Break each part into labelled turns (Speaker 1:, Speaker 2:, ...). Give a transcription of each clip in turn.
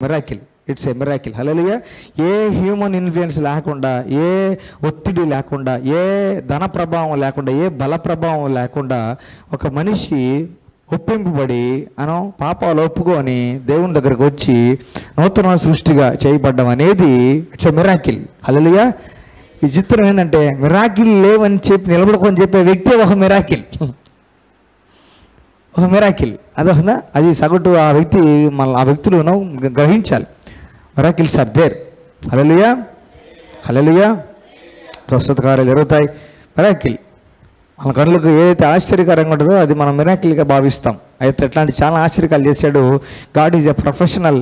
Speaker 1: Miracle. It's a miracle. Hallelujah. A human influence లేకుండా, ఏ ఒత్తిడి లేకుండా, ఏ ధన ప్రభావం లేకుండా, ఏ బల ప్రభావం లేకుండా ఒక మనిషి ఒప్పింపబడి పాపాలు ఒప్పుకొని దేవుని దగ్గరకు వచ్చి నూతన సృష్టిగా చేయబడ్డం అనేది ఇట్స్ ఎ మిరాకిల్. హల్లెలూయా. ఈ చిత్రం ఏంటంటే మిరాకిల్ లేవని చెప్పి నిలబడుకొని చెప్పే వ్యక్తి ఒక మిరాకిల్. ఒక మిరాకిల్ అదొందా, అది సగటు ఆ వ్యక్తి ఆ వ్యక్తులు గ్రహించాలి. Miracles are there. Hallelujah. Hallelujah. స్వస్థత కార్యాలు జరుగుతాయి. మిరాకిల్ మన కళ్ళకు ఏదైతే ఆశ్చర్యకరంగా ఉంటుందో అది మనం మిరాకిల్గా భావిస్తాం. అయితే అట్లాంటి చాలా ఆశ్చర్యకాలు చేశాడు. God is a professional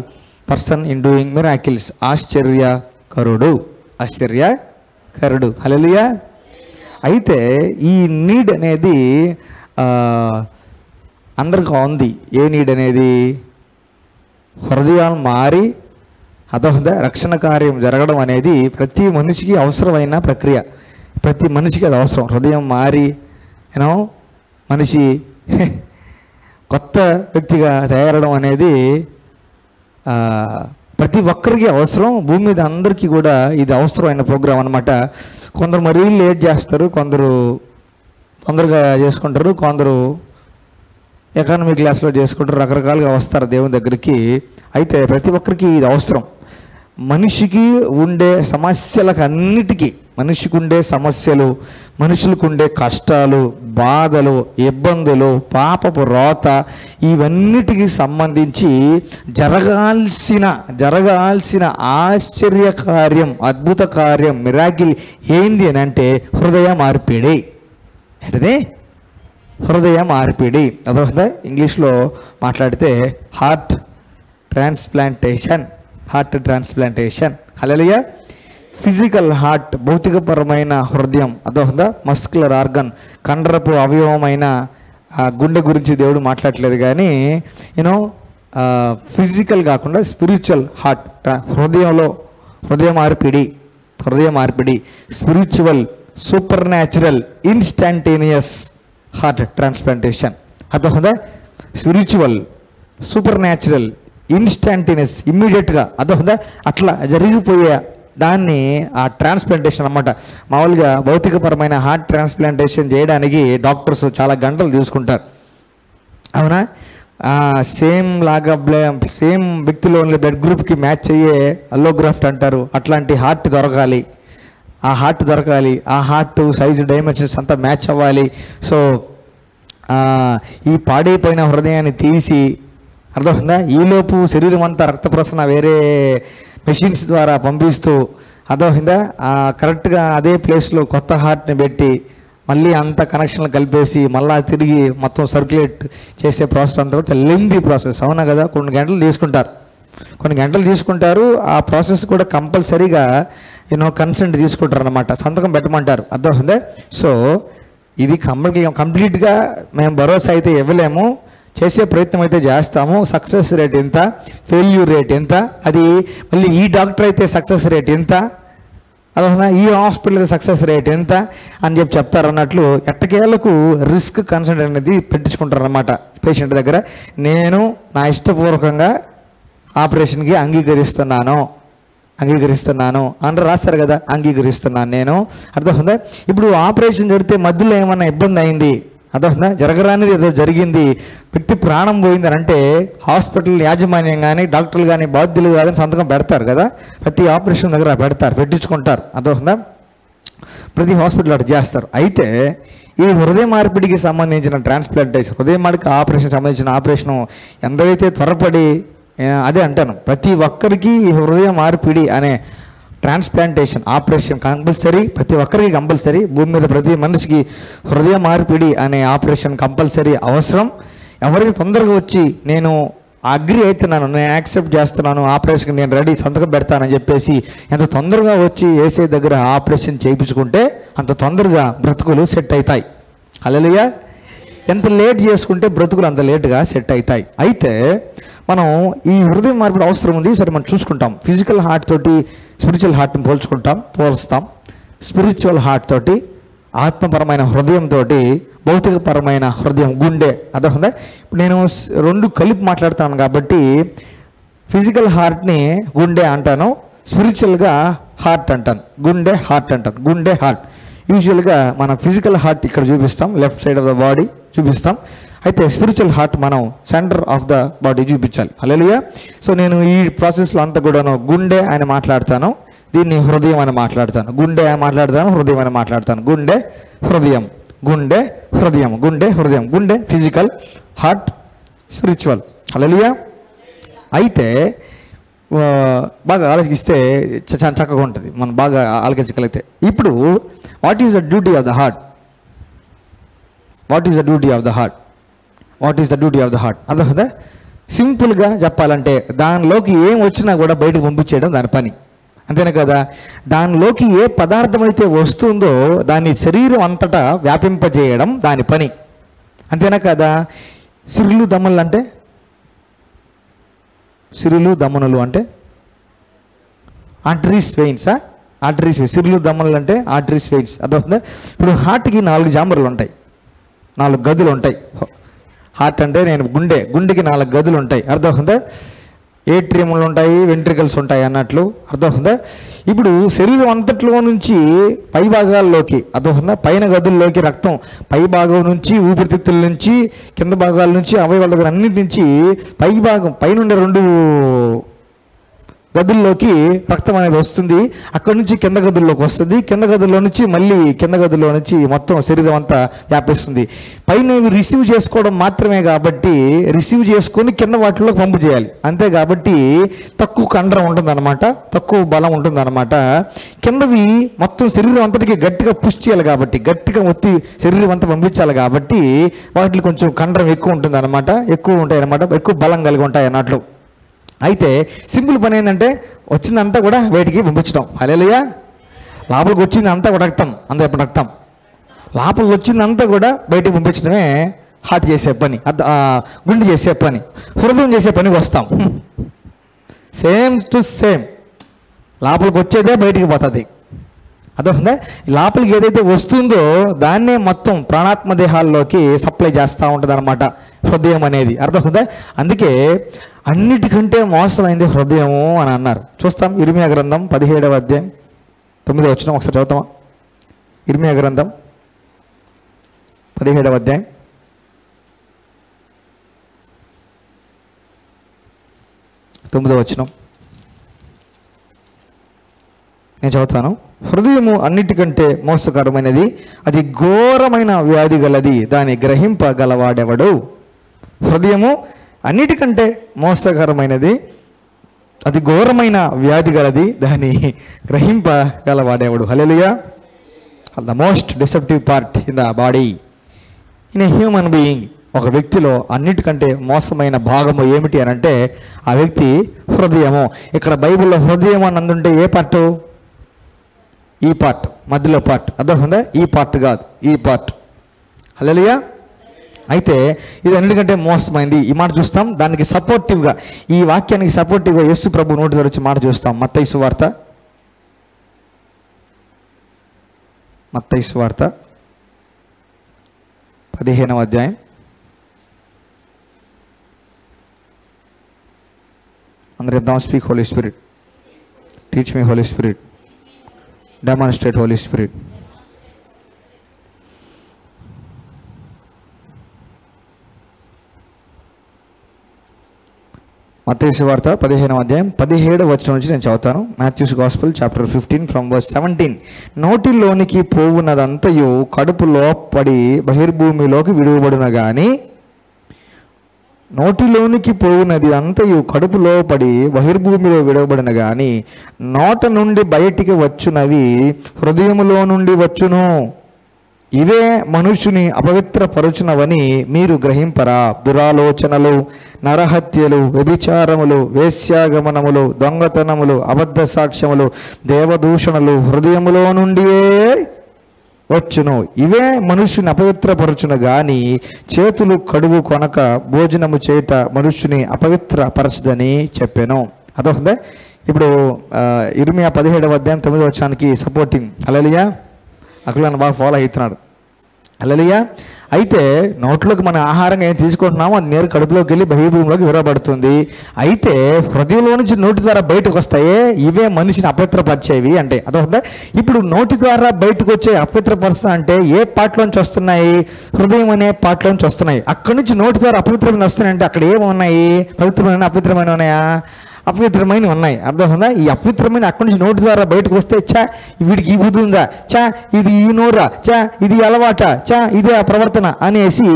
Speaker 1: person in doing miracles. ఆశ్చర్యకరుడు. ఆశ్చర్యకరుడు. హల్లెలూయా. అయితే ఈ నీడ్ అనేది అందరికీ ఉంది. ఏ నీడ్ అనేది? హృదయాలు మారి రక్షణ కార్యం జరగడం అనేది ప్రతి మనిషికి అవసరమైన ప్రక్రియ. ప్రతి మనిషికి అది అవసరం. హృదయం మారి మనిషి కొత్త వ్యక్తిగా తయారడం అనేది ప్రతి ఒక్కరికి అవసరం. భూమి మీద అందరికీ కూడా ఇది అవసరమైన ప్రోగ్రాం అన్నమాట. కొందరు మరీ లేట్ చేస్తారు, కొందరు తొందరగా చేసుకుంటారు, కొందరు ఎకానమీ క్లాస్లో చేసుకుంటారు, రకరకాలుగా వస్తారు దేవుని దగ్గరికి. అయితే ప్రతి ఒక్కరికి ఇది అవసరం. మనిషికి ఉండే సమస్యలకు అన్నిటికీ, మనిషికి ఉండే సమస్యలు, మనుషులకు ఉండే కష్టాలు, బాధలు, ఇబ్బందులు, పాపపు రోత, ఇవన్నిటికి సంబంధించి జరగాల్సిన ఆశ్చర్య కార్యం, అద్భుత కార్యం, మిరాకిల్ ఏంది అని అంటే హృదయ మార్పిడి. ఏంటది? హృదయ మార్పిడి. అదొకదా ఇంగ్లీష్లో మాట్లాడితే heart transplantation. Heart transplantation. Hallelujah. Physical heart, భౌతికపరమైన హృదయం. అదొకదా మస్కులర్ ఆర్గన్, కండరపు అవయవమైన గుండె గురించి దేవుడు మాట్లాడలేదు. కానీ ఫిజికల్ కాకుండా స్పిరిచువల్ హార్ట్, హృదయ మార్పిడి, spiritual, super natural, instantaneous heart transplantation. అదొకదా స్పిరిచువల్, సూపర్ న్యాచురల్, ఇన్స్టంటేనియస్, ఇమ్మీడియట్గా. అదొకదా అట్లా జరిగిపోయే దాన్ని ఆ ట్రాన్స్ప్లాంటేషన్ అన్నమాట. మామూలుగా భౌతికపరమైన హార్ట్ ట్రాన్స్ప్లాంటేషన్ చేయడానికి డాక్టర్స్ చాలా గంటలు తీసుకుంటారు, అవునా? సేమ్ వ్యక్తిలో బ్లడ్ గ్రూప్కి మ్యాచ్ అయ్యే అల్లోగ్రాఫ్ట్ అంటారు. అట్లాంటి హార్ట్ దొరకాలి. ఆ హార్ట్ సైజు, డైమెన్షన్స్ అంతా మ్యాచ్ అవ్వాలి. సో ఈ పాడైపోయిన హృదయాన్ని తీసి, అర్థమవుతుందా, ఈలోపు శరీరం అంతా రక్త ప్రసరణ వేరే మెషిన్స్ ద్వారా పంపిస్తూ, అర్థమవుతుందా, కరెక్ట్గా అదే ప్లేస్లో కొత్త హార్ట్ని పెట్టి మళ్ళీ అంత కనెక్షన్లు కలిపేసి మళ్ళీ తిరిగి మొత్తం సర్క్యులేట్ చేసే ప్రాసెస్ అంతా లెంగ్తీ ప్రాసెస్, అవునా కదా? కొన్ని గంటలు తీసుకుంటారు. ఆ ప్రాసెస్ కూడా కంపల్సరీగా కన్సెంట్ తీసుకుంటారు అన్నమాట, సంతకం పెట్టమంటారు. అర్థమవుతుందా? సో ఇది కంప్లీట్గా మేము భరోసా అయితే ఇవ్వలేము, చేసే ప్రయత్నం అయితే చేస్తాము. సక్సెస్ రేట్ ఎంత, ఫెయిల్యూర్ రేట్ ఎంత, అది మళ్ళీ ఈ డాక్టర్ అయితే సక్సెస్ రేట్ ఎంత, అదొక ఈ హాస్పిటల్ సక్సెస్ రేట్ ఎంత అని చెప్తారు అన్నట్లు ఎట్టకేలకు రిస్క్ కన్సెంట్ అనేది పెట్టించుకుంటారు అన్నమాట పేషెంట్ దగ్గర. నేను నా ఇష్టపూర్వకంగా ఆపరేషన్కి అంగీకరిస్తున్నాను అని రాస్తారు కదా, అంగీకరిస్తున్నాను నేను. అర్థమవుతుందా? ఇప్పుడు ఆపరేషన్ జరిగితే మధ్యలో ఏమన్నా ఇబ్బంది అయింది, అర్థమవుతుందా, జరగరానిది ఏదో జరిగింది, వ్యక్తి ప్రాణం పోయిందని అంటే హాస్పిటల్ యాజమాన్యం కానీ డాక్టర్లు కానీ బాధ్యులు కానీ సంతకం పెడతారు కదా, ప్రతి ఆపరేషన్ దగ్గర పెట్టించుకుంటారు. అర్థమవుతుందా? ప్రతి హాస్పిటల్ అటు చేస్తారు. అయితే ఈ హృదయ మార్పిడికి సంబంధించిన ట్రాన్స్ప్లాంటేషన్, హృదయ మార్పిడి ఆపరేషన్ సంబంధించిన ఆపరేషను ఎంతైతే త్వరపడి, అదే అంటాను, ప్రతి ఒక్కరికి హృదయ మార్పిడి అనే ట్రాన్స్ప్లాంటేషన్ ఆపరేషన్ కంపల్సరీ, ప్రతి ఒక్కరికి కంపల్సరీ. భూమి మీద ప్రతి మనిషికి హృదయ మార్పిడి అనే ఆపరేషన్ కంపల్సరీ అవసరం. ఎవరికి తొందరగా వచ్చి నేను అగ్రి అవుతున్నాను, నేను యాక్సెప్ట్ చేస్తున్నాను, ఆపరేషన్కి నేను రెడీ, సంతకం పెడతానని చెప్పేసి ఎంత తొందరగా వచ్చి ఏసే దగ్గర ఆపరేషన్ చేయించుకుంటే అంత తొందరగా బ్రతుకులు సెట్ అవుతాయి. హల్లెలూయా. ఎంత లేట్ చేసుకుంటే బ్రతుకులు అంత లేట్గా సెట్ అవుతాయి. అయితే మనం ఈ హృదయ మార్పిడి అవసరం ఉంది. సరే, మనం చూసుకుంటాం. ఫిజికల్ హార్ట్ తోటి స్పిరిచువల్ హార్ట్ని పోల్స్తాం. స్పిరిచువల్ హార్ట్ తోటి, ఆత్మపరమైన హృదయంతో, భౌతికపరమైన హృదయం, గుండె. అదొక ఇప్పుడు నేను రెండు కలిపి మాట్లాడుతాను కాబట్టి ఫిజికల్ హార్ట్ని గుండె అంటాను, స్పిరిచువల్గా హార్ట్ అంటాను, గుండె హార్ట్ అంటాను, గుండె హార్ట్. యూజువల్గా మనం ఫిజికల్ హార్ట్ ఇక్కడ చూపిస్తాం, left side of the body చూపిస్తాం. అయితే స్పిరిచువల్ హార్ట్ మనం సెంటర్ ఆఫ్ ద బాడీ చూపించాలి. హల్లెలూయా. సో నేను ఈ ప్రాసెస్లో అంతా కూడాను గుండె అని మాట్లాడతాను, దీన్ని హృదయం అని మాట్లాడతాను, గుండె అని మాట్లాడతాను, హృదయం అని మాట్లాడతాను. గుండె హృదయం, గుండె హృదయం, గుండె హృదయం. గుండె ఫిజికల్, హార్ట్ స్పిరిచువల్. హల్లెలూయా. అయితే బాగా ఆలోచిస్తే చాలా చక్కగా ఉంటుంది, మనం బాగా ఆలోచించగలిగితే. ఇప్పుడు what is the duty of the heart? What is the duty of the heart? What is the duty of the heart? అర్థం కదా. సింపుల్గా చెప్పాలంటే దానిలోకి ఏం వచ్చినా కూడా బయటకు పంపించేయడం దాని పని, అంతేనా కదా. దానిలోకి ఏ పదార్థం అయితే వస్తుందో దాన్ని శరీరం అంతటా వ్యాపింపజేయడం దాని పని, అంతేనా కదా. సిరులు దమ్ములు అంటే, సిరులు దమ్మునులు అంటే ఆర్టరీస్ వెయిన్సా? ఆర్టరీస్, సిరులు దమ్ములు అంటే ఆర్టరీస్ వెయిన్స్. అర్థమవుతుందా? ఇప్పుడు హార్ట్కి 4 జామర్లు ఉంటాయి, 4 గదులు ఉంటాయి. హార్ట్ అంటే నేను గుండెకి 4 గదులు ఉంటాయి. అర్థమవుతుందా? ఏట్రియంలు ఉంటాయి, వెంట్రికల్స్ ఉంటాయి అన్నట్లు. అర్థమవుతుందా? ఇప్పుడు శరీరం అంతట్లో నుంచి పై భాగాల్లోకి, అర్థమవుతుందా, పైన గదుల్లోకి రక్తం పై భాగం నుంచి, ఊపిరితిత్తుల నుంచి, కింద భాగాల నుంచి, అవయవాల దగ్గర అన్నిటి నుంచి పై భాగం పైనుండే 2 గదుల్లోకి రక్తం అనేది వస్తుంది. అక్కడి నుంచి కింద గదుల్లోకి వస్తుంది, కింద గదుల్లో నుంచి మళ్ళీ కింద గదుల్లో నుంచి మొత్తం శరీరం అంతా వ్యాపిస్తుంది. పైన ఇవి రిసీవ్ చేసుకోవడం మాత్రమే కాబట్టి రిసీవ్ చేసుకొని కింద వాటిలోకి పంపు చేయాలి, అంతే. కాబట్టి తక్కువ కండరం ఉంటుందన్నమాట, తక్కువ బలం ఉంటుందన్నమాట. కిందవి మొత్తం శరీరం అంతటికి గట్టిగా పుష్ చేయాలి కాబట్టి, గట్టిగా ఒత్తి శరీరం అంతా పంపించాలి కాబట్టి వాటికి కొంచెం కండరం ఎక్కువ ఉంటుంది అన్నమాట, ఎక్కువ ఉంటాయి అన్నమాట, ఎక్కువ బలం కలిగి ఉంటాయి అన్నట్లు. అయితే సింపుల్ పని ఏంటంటే వచ్చిందంతా కూడా బయటికి పంపించడం. హల్లెలూయా. లోపలికి వచ్చిందంతా కూడా రక్తం, అంత రక్తం లోపలికి వచ్చిందంతా కూడా బయటికి పంపించడమే హార్ట్ చేసే పని, గుండె చేసే పని. హృదయం చేసే పనికి వస్తాం. సేమ్ టు సేమ్, లోపలికి వచ్చేదే బయటికి పోతుంది. అర్థమవుతుందా? లోపలికి ఏదైతే వస్తుందో దాన్నే మొత్తం ప్రాణాత్మ దేహాల్లోకి సప్లై చేస్తూ ఉంటుంది అనమాట హృదయం అనేది. అర్థమవుతుందా? అందుకే అన్నిటికంటే మోసమైంది హృదయము అని అన్నారు. చూస్తాం ఇర్మియా గ్రంథం 17వ అధ్యాయం 9వ వచనం ఒకసారి చదువుతామా? ఇర్మియా గ్రంథం 17వ అధ్యాయం 9వ వచనం నేను చదువుతాను. హృదయము అన్నిటికంటే మోసకరమైనది, అది ఘోరమైన వ్యాధి గలది, దాన్ని గ్రహింపగలవాడెవడు? హృదయము అన్నిటికంటే మోసకరమైనది, అది ఘోరమైన వ్యాధి గలది, దాన్ని గ్రహింపగలవాడేవాడు. Hallelujah. The most deceptive part in the body in a human being. ఒక వ్యక్తిలో అన్నిటికంటే మోసమైన భాగము ఏమిటి అని అంటే ఆ వ్యక్తి హృదయము. ఇక్కడ బైబిల్లో హృదయం అని అందుంటే ఏ పార్టు? ఈ పార్ట్, మధ్యలో పార్ట్. అర్థమవుతుందా? ఈ పార్ట్ కాదు, ఈ పార్ట్. హల్లెలూయా. అయితే ఇది అన్నిటికంటే మోసమైంది. ఈ మాట చూస్తాం. దానికి సపోర్టివ్గా, ఈ వాక్యానికి సపోర్టివ్గా యేసు ప్రభు నోటి ద్వారా వచ్చి మాట చూస్తాం. మత్తయి సువార్త 15వ అధ్యాయం. అందరూ ఇద్దాం. Speak holy spirit, teach me holy spirit, demonstrate holy spirit. మత్తయి సువార్త 15వ అధ్యాయం 17వ వచనం నుంచి నేను చదువుతాను. Matthew's gospel chapter 15 from verse 17. నోటిలోనికి పోవున్నదంతయు కడుపులో పడి బహిర్భూమిలోకి విడువబడున గాని, నోటిలోనికి పోవున్నది అంతయు కడుపులో పడి బహిర్భూమిలో విడవబడిన గాని, నోట నుండి బయటికి వచ్చునవి హృదయములో నుండి వచ్చును. ఇవే మనుషుని అపవిత్రపరచునవని మీరు గ్రహింపరా? దురాలోచనలు, నరహత్యలు, వ్యభిచారములు, వేశ్యాగమనములు, దొంగతనములు, అబద్ధ సాక్ష్యములు, దేవదూషణలు హృదయములో నుండియే వచ్చును. ఇవే మనుషుని అపవిత్రపరచును గాని చేతులు కడుగు కొనక భోజనము చేత మనుషుని అపవిత్రపరచదని చెప్పాను. అదొకదే. ఇప్పుడు ఇర్మియా 17వ అధ్యాయం 9వ వచనానికి సపోర్టింగ్. హల్లెలూయా. అక్కడ బాగా ఫాలో అవుతున్నాడు. హల్లెలూయా. అయితే నోట్లోకి మన ఆహారంగా ఏం తీసుకుంటున్నామో అది నేరు కడుపులోకి వెళ్ళి బహిర్భూమిలోకి విరవబడుతుంది. అయితే హృదయంలో నుంచి నోటి ద్వారా బయటకు వస్తాయే ఇవే మనిషిని అపవిత్రపరిచేవి అంటే అదొక. ఇప్పుడు నోటి ద్వారా బయటకు వచ్చే అపవిత్రపరుస్తా అంటే ఏ పాటలోంచి వస్తున్నాయి? హృదయం అనే పాటలోంచి వస్తున్నాయి. అక్కడి నుంచి నోటి ద్వారా అపవిత్రమైన వస్తున్నాయంటే అక్కడ ఏమున్నాయి? పవిత్రమైన అపవిత్రమైన ఉన్నాయా? అపవిత్రమైన ఉన్నాయి. అర్థమవుతుందా? ఈ అపవిత్రమైన అక్కడి నుంచి నోటి ద్వారా బయటకు వస్తే చా వీడికి ఈ బుద్ధి ఉందా, చా ఇది ఈ నోరా, చా ఇది అలవాట, చా ఇదే ఆ ప్రవర్తన అనేసి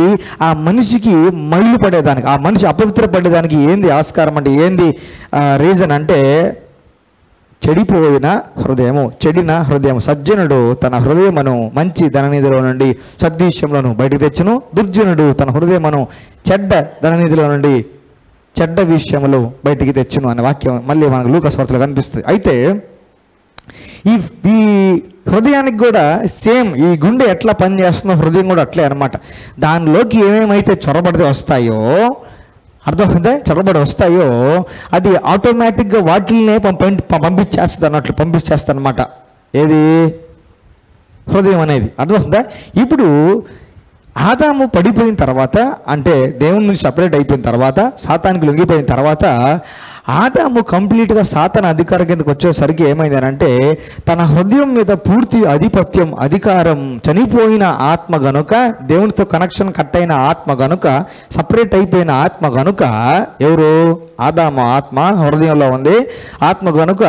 Speaker 1: ఆ మనిషికి మైలు పడేదానికి, ఆ మనిషి అపవిత్ర పడేదానికి ఏంది ఆస్కారం అంటే, ఏంది రీజన్ అంటే చెడిపోయిన హృదయము, చెడిన హృదయం. సజ్జనుడు తన హృదయమును మంచి ధననిధిలో నుండి సద్విషయంలోను బయటకు తెచ్చును, దుర్జనుడు తన హృదయమును చెడ్డ ధననిధిలో నుండి చెడ్డ విషయములు బయటికి తెచ్చును అనే వాక్యం మళ్ళీ మనకు లూకా సువార్తలో కనిపిస్తుంది. అయితే ఈ హృదయానికి కూడా సేమ్ ఈ గుండె ఎట్లా పనిచేస్తుందో హృదయం కూడా అట్లే అనమాట. దానిలోకి ఏమేమైతే చొరబడితే వస్తాయో, అర్థమవుతుందా, చొరబడి వస్తాయో అది ఆటోమేటిక్గా వాటిల్నే పంపించేస్తుంది అనమాట. ఏది? హృదయం అనేది. అర్థమవుతుందా? ఇప్పుడు ఆదాము పడిపోయిన తర్వాత, అంటే దేవుని నుంచి సపరేట్ అయిపోయిన తర్వాత, సాతానికి లొంగిపోయిన తర్వాత, ఆదాము కంప్లీట్గా సాతాన అధికారం కిందకు వచ్చేసరికి ఏమైంది అంటే తన హృదయం మీద పూర్తి ఆధిపత్యం, అధికారం చనిపోయిన ఆత్మ గనుక, దేవునితో కనెక్షన్ కట్ అయిన ఆత్మ గనుక, సపరేట్ అయిపోయిన ఆత్మ గనుక, ఎవరు? ఆదాము ఆత్మ హృదయంలో ఉంది. ఆత్మ గనుక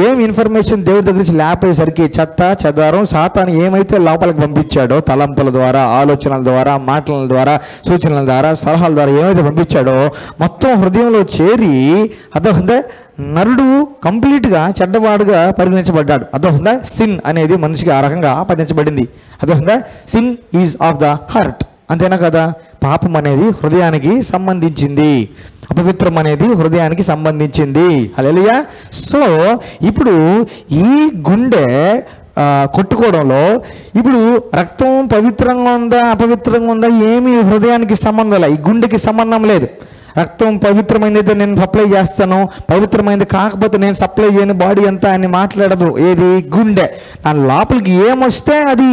Speaker 1: ఏం ఇన్ఫర్మేషన్ దేవుడి దగ్గర నుంచి లేపేసరికి చెత్త చెదారం సాతాను ఏమైతే లోపలికి పంపించాడో, తలంపుల ద్వారా, ఆలోచనల ద్వారా, మాటల ద్వారా, సూచనల ద్వారా, సలహాల ద్వారా ఏమైతే పంపించాడో మొత్తం హృదయంలో చేరి అదొక నరుడు కంప్లీట్గా చెడ్డవాడుగా పరిగణించబడ్డాడు. అదొక సిన్ అనేది మనిషికి ఆ రకంగా ఆపాదించబడింది. అదొక sin is of the heart. అంతేనా కదా? పాపం అనేది హృదయానికి సంబంధించింది, అపవిత్రం అనేది హృదయానికి సంబంధించింది. హల్లెలూయా. సో ఇప్పుడు ఈ గుండె కొట్టుకోవడంలో ఇప్పుడు రక్తం పవిత్రంగా ఉందా అపవిత్రంగా ఉందా ఏమీ హృదయానికి సంబంధం లేదు, ఈ గుండెకి సంబంధం లేదు. రక్తం పవిత్రమైనది నేను సప్లై చేస్తాను, పవిత్రమైనది కాకపోతే నేను సప్లై చేయను బాడీ అంతా అని మాట్లాడదు. ఏది? గుండె. దాని లోపలికి ఏమొస్తే అది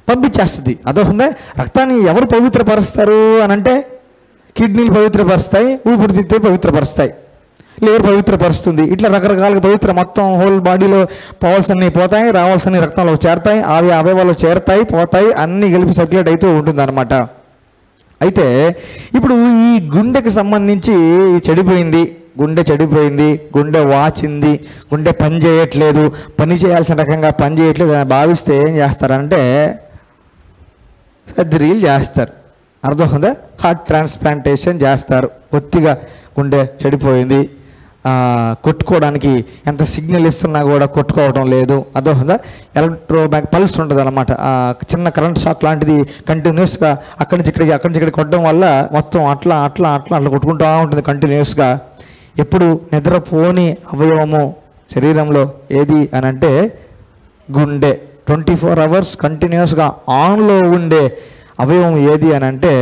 Speaker 1: పంపించేస్తుంది. అదొక రక్తాన్ని ఎవరు పవిత్రపరుస్తారు అని అంటే కిడ్నీలు పవిత్రపరుస్తాయి, ఊపిరితిత్తులు పవిత్రపరుస్తాయి, లివర్ పవిత్రపరుస్తుంది. ఇట్లా రకరకాలుగా పవిత్ర మొత్తం హోల్ బాడీలో పోవాల్సినవి పోతాయి, రావాల్సినవి రక్తంలో చేరతాయి, అవి అవయవాలు చేరతాయి, పోతాయి, అన్నీ కలిపి సర్క్యులేట్ అవుతూ ఉంటుంది అనమాట. అయితే ఇప్పుడు ఈ గుండెకి సంబంధించి చెడిపోయింది, గుండె చెడిపోయింది, గుండె వాచింది, గుండె పని చేయట్లేదు, పని చేయాల్సిన రకంగా పని చేయట్లేదు అని భావిస్తే ఏం చేస్తారంటే సర్జరీలు చేస్తారు. అర్థమవుతుందా? హార్ట్ ట్రాన్స్ప్లాంటేషన్ చేస్తారు. కొద్దిగా గుండె చెడిపోయింది, కొట్టుకోవడానికి ఎంత సిగ్నల్ ఇస్తున్నా కూడా కొట్టుకోవడం లేదు. అదొక ఎలక్ట్రోమాగ్నెటిక్ పల్స్ ఉంటుంది అనమాట. చిన్న కరెంట్ షాక్ లాంటిది కంటిన్యూస్గా అక్కడి నుంచి ఇక్కడికి కొట్టడం వల్ల మొత్తం అట్లా అట్లా అట్లా అట్లా కొట్టుకుంటూ ఉంటుంది కంటిన్యూస్గా. ఎప్పుడు నిద్రపోని అవయవము శరీరంలో ఏది అని అంటే గుండె. 24 hours కంటిన్యూస్గా ఆన్లో ఉండే అవయవం ఏది అని అంటే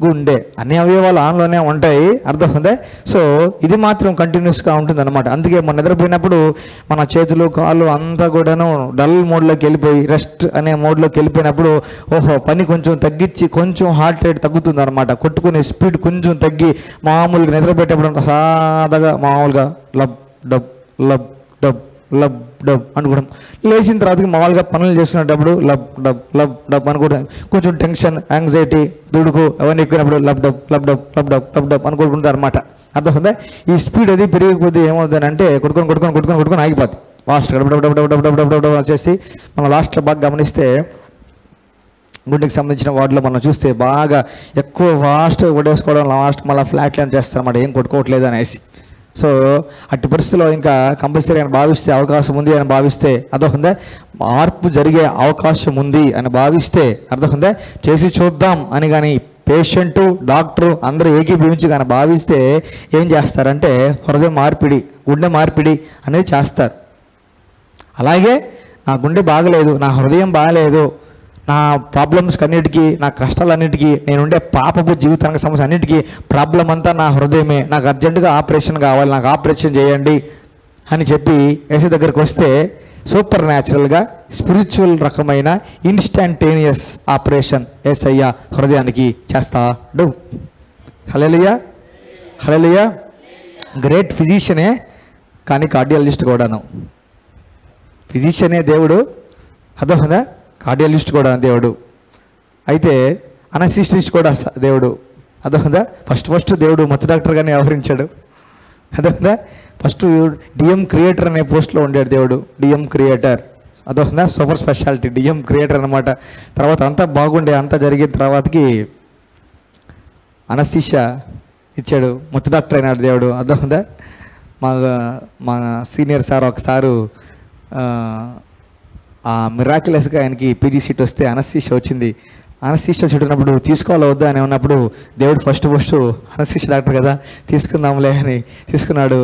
Speaker 1: గుండె. అన్ని అవయవాలు ఆన్లోనే ఉంటాయి. అర్థమవుతుందా? సో ఇది మాత్రం కంటిన్యూస్గా ఉంటుంది అనమాట. అందుకే మనం నిద్రపోయినప్పుడు మన చేతులు కాళ్ళు అంతా కూడాను డల్ మోడ్లోకి వెళ్ళిపోయి రెస్ట్ అనే మోడ్లోకి వెళ్ళిపోయినప్పుడు ఓహో పని కొంచెం తగ్గించి కొంచెం హార్ట్ రేట్ తగ్గుతుంది అనమాట. కొట్టుకునే స్పీడ్ కొంచెం తగ్గి మామూలుగా నిద్రపెట్టేప్పుడు సాదాగా మామూలుగా lub dub lub dub lub dub అనుకోవడం. లేచిన తర్వాత మామూలుగా పనులు చేస్తున్నప్పుడు లబ్ డబ్ లబ్ డబ్ అనుకోవడం. కొంచెం టెన్షన్, యాంగ్జైటీ, దుడుకు అవన్నీ ఎక్కువైనప్పుడు lub dub lub dub lub dub lub dub అనుకుంటారు అనమాట. అర్థమవుతుందా? ఈ స్పీడ్ అది పెరిగిపోతే ఏమవుతుంది అంటే కొట్టుకొని ఆగిపోతుంది. ఫాస్ట్గా dub dub dub dub dub dub వచ్చేసి మనం లాస్ట్లో బాగా గమనిస్తే గుండెకి సంబంధించిన వాటిలో మనం చూస్తే బాగా ఎక్కువ ఫాస్ట్గా కొట్టేసుకోవడం, లాస్ట్ మళ్ళీ ఫ్లాట్ లైన్ చేస్తారన్నమాట, ఏం కొట్టుకోవట్లేదు అనేసి. సో అట్టి పరిస్థితిలో ఇంకా కంపల్సరీ అని భావిస్తే అవకాశం ఉంది అని భావిస్తే అర్థమవుతుందా మార్పు జరిగే అవకాశం ఉంది అని భావిస్తే అర్థమవుతుందా చేసి చూద్దాం అని కానీ పేషెంటు డాక్టరు అందరూ ఏకీభవించి కానీ భావిస్తే ఏం చేస్తారంటే హృదయ మార్పిడి, గుండె మార్పిడి అనేది చేస్తారు. అలాగే నా గుండె బాగలేదు, నా హృదయం బాగలేదు, నా ప్రాబ్లమ్స్ అన్నిటికీ, నా కష్టాలన్నిటికీ, నేనుండే పాపపు జీవితానికి సమస్య అన్నిటికీ ప్రాబ్లం అంతా నా హృదయమే, నాకు అర్జెంటుగా ఆపరేషన్ కావాలి, నాకు ఆపరేషన్ చేయండి అని చెప్పి యేసు దగ్గరికి వస్తే సూపర్ న్యాచురల్గా స్పిరిచువల్ రకమైన ఇన్స్టంటేనియస్ ఆపరేషన్ యేసయ్య హృదయానికి చేస్తాడు. హల్లెలూయా, హల్లెలూయా. గ్రేట్ ఫిజిషియనే, కానీ కార్డియాలజిస్ట్ కూడాను. ఫిజిషియనే దేవుడు, అర్థమైందా? కార్డియాలజిస్ట్ కూడా దేవుడు. అయితే అనస్థిషిస్ట్ కూడా దేవుడు, అర్థమైందా? ఫస్ట్ దేవుడు మత్తు డాక్టర్గానే వ్యవహరించాడు, అర్థమైందా? ఫస్ట్ డిఎం క్రియేటర్ అనే పోస్ట్లో ఉండాడు దేవుడు, డిఎం క్రియేటర్, అర్థమైందా? సూపర్ స్పెషాలిటీ డిఎం క్రియేటర్ అనమాట. తర్వాత అంతా బాగుండే, అంతా జరిగిన తర్వాతకి అనస్థిషియా ఇచ్చాడు, మత్తు డాక్టర్ అయినాడు దేవుడు, అర్థమైందా? మా సీనియర్ సార్ ఒకసారి మిరాక్యులస్గా ఆయనకి పీజీ సీట్ వస్తే అనస్థిషియా వచ్చింది. అనస్థిషియా సీట్ ఉన్నప్పుడు తీసుకోవాలా వద్దా అని ఉన్నప్పుడు దేవుడు ఫస్ట్ అనస్థిషియా డాక్టర్ కదా, తీసుకుందాంలే అని తీసుకున్నాడు.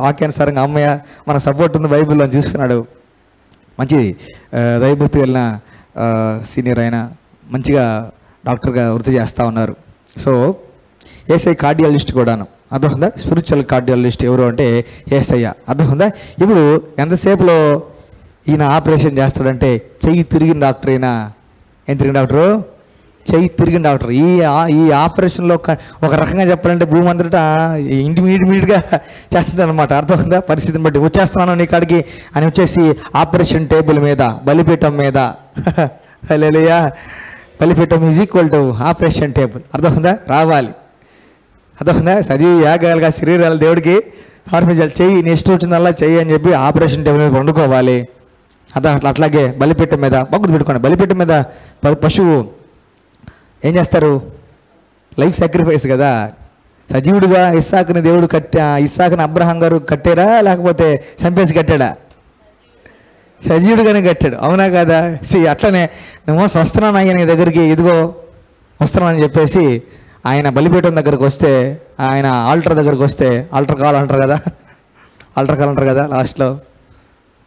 Speaker 1: వాక్యానుసారంగా అమ్మయ్య మన సపోర్ట్ ఉంది బైబిల్లో అని తీసుకున్నాడు. మంచి దైవభక్తి వెళ్ళిన సీనియర్ అయినా మంచిగా డాక్టర్గా వృత్తి చేస్తూ ఉన్నారు. సో యేసయ్య కార్డియాలజిస్ట్ కూడాను, అర్థమైందా? స్పిరిచువల్ కార్డియాలజిస్ట్ ఎవరు అంటే యేసయ్య, అర్థమైందా? ఇప్పుడు ఎంతసేపులో ఈయన ఆపరేషన్ చేస్తాడంటే చెయ్యి తిరిగిన డాక్టర్. ఈయన ఏం తిరిగిన డాక్టరు? చెయ్యి తిరిగిన డాక్టర్. ఈ ఆపరేషన్లో ఒక రకంగా చెప్పాలంటే భూమి అంతటా ఇమీడియట్గా చేస్తుంటాడు అనమాట, అర్థమైందా? పరిస్థితిని బట్టి వచ్చేస్తున్నాను నీ కాడికి అని వచ్చేసి ఆపరేషన్ టేబుల్ మీద, బలిపీఠం మీద, హల్లెలూయా, బలిపీఠం is equal to operation table, అర్థమైందా? రావాలి, అర్థమైందా? సజీవ యాగాలుగా శరీరాలు దేవుడికి సమర్పించాలి. చెయ్యి నీ ఇష్టం వచ్చిందల్లా చెయ్యి అని చెప్పి ఆపరేషన్ టేబుల్ మీద వండుకోవాలి. అట్లాగే బలిపీఠం మీద బగ్గులు పెట్టుకోండి. బలిపీఠం మీద పశువు ఏం చేస్తారు? లైఫ్ సాక్రిఫైస్ కదా. సజీవుడిగా ఇస్సాకుని దేవుడు ఇస్సాకుని అబ్రహాం గారు కట్టారా లేకపోతే చంపేసి కట్టాడా? సజీవుడిగానే కట్టాడు, అవునా కదా? అట్లనే నువ్వు వస్తున్నాను అయ్యా నీ దగ్గరికి, ఇదిగో వస్తున్నానని చెప్పేసి ఆయన బలిపీఠం దగ్గరకు వస్తే, ఆయన ఆల్టర్ దగ్గరకు వస్తే, ఆల్టర్ కాల్ అంటారు కదా, ఆల్టర్ కాల్ అంటారు కదా, లాస్ట్లో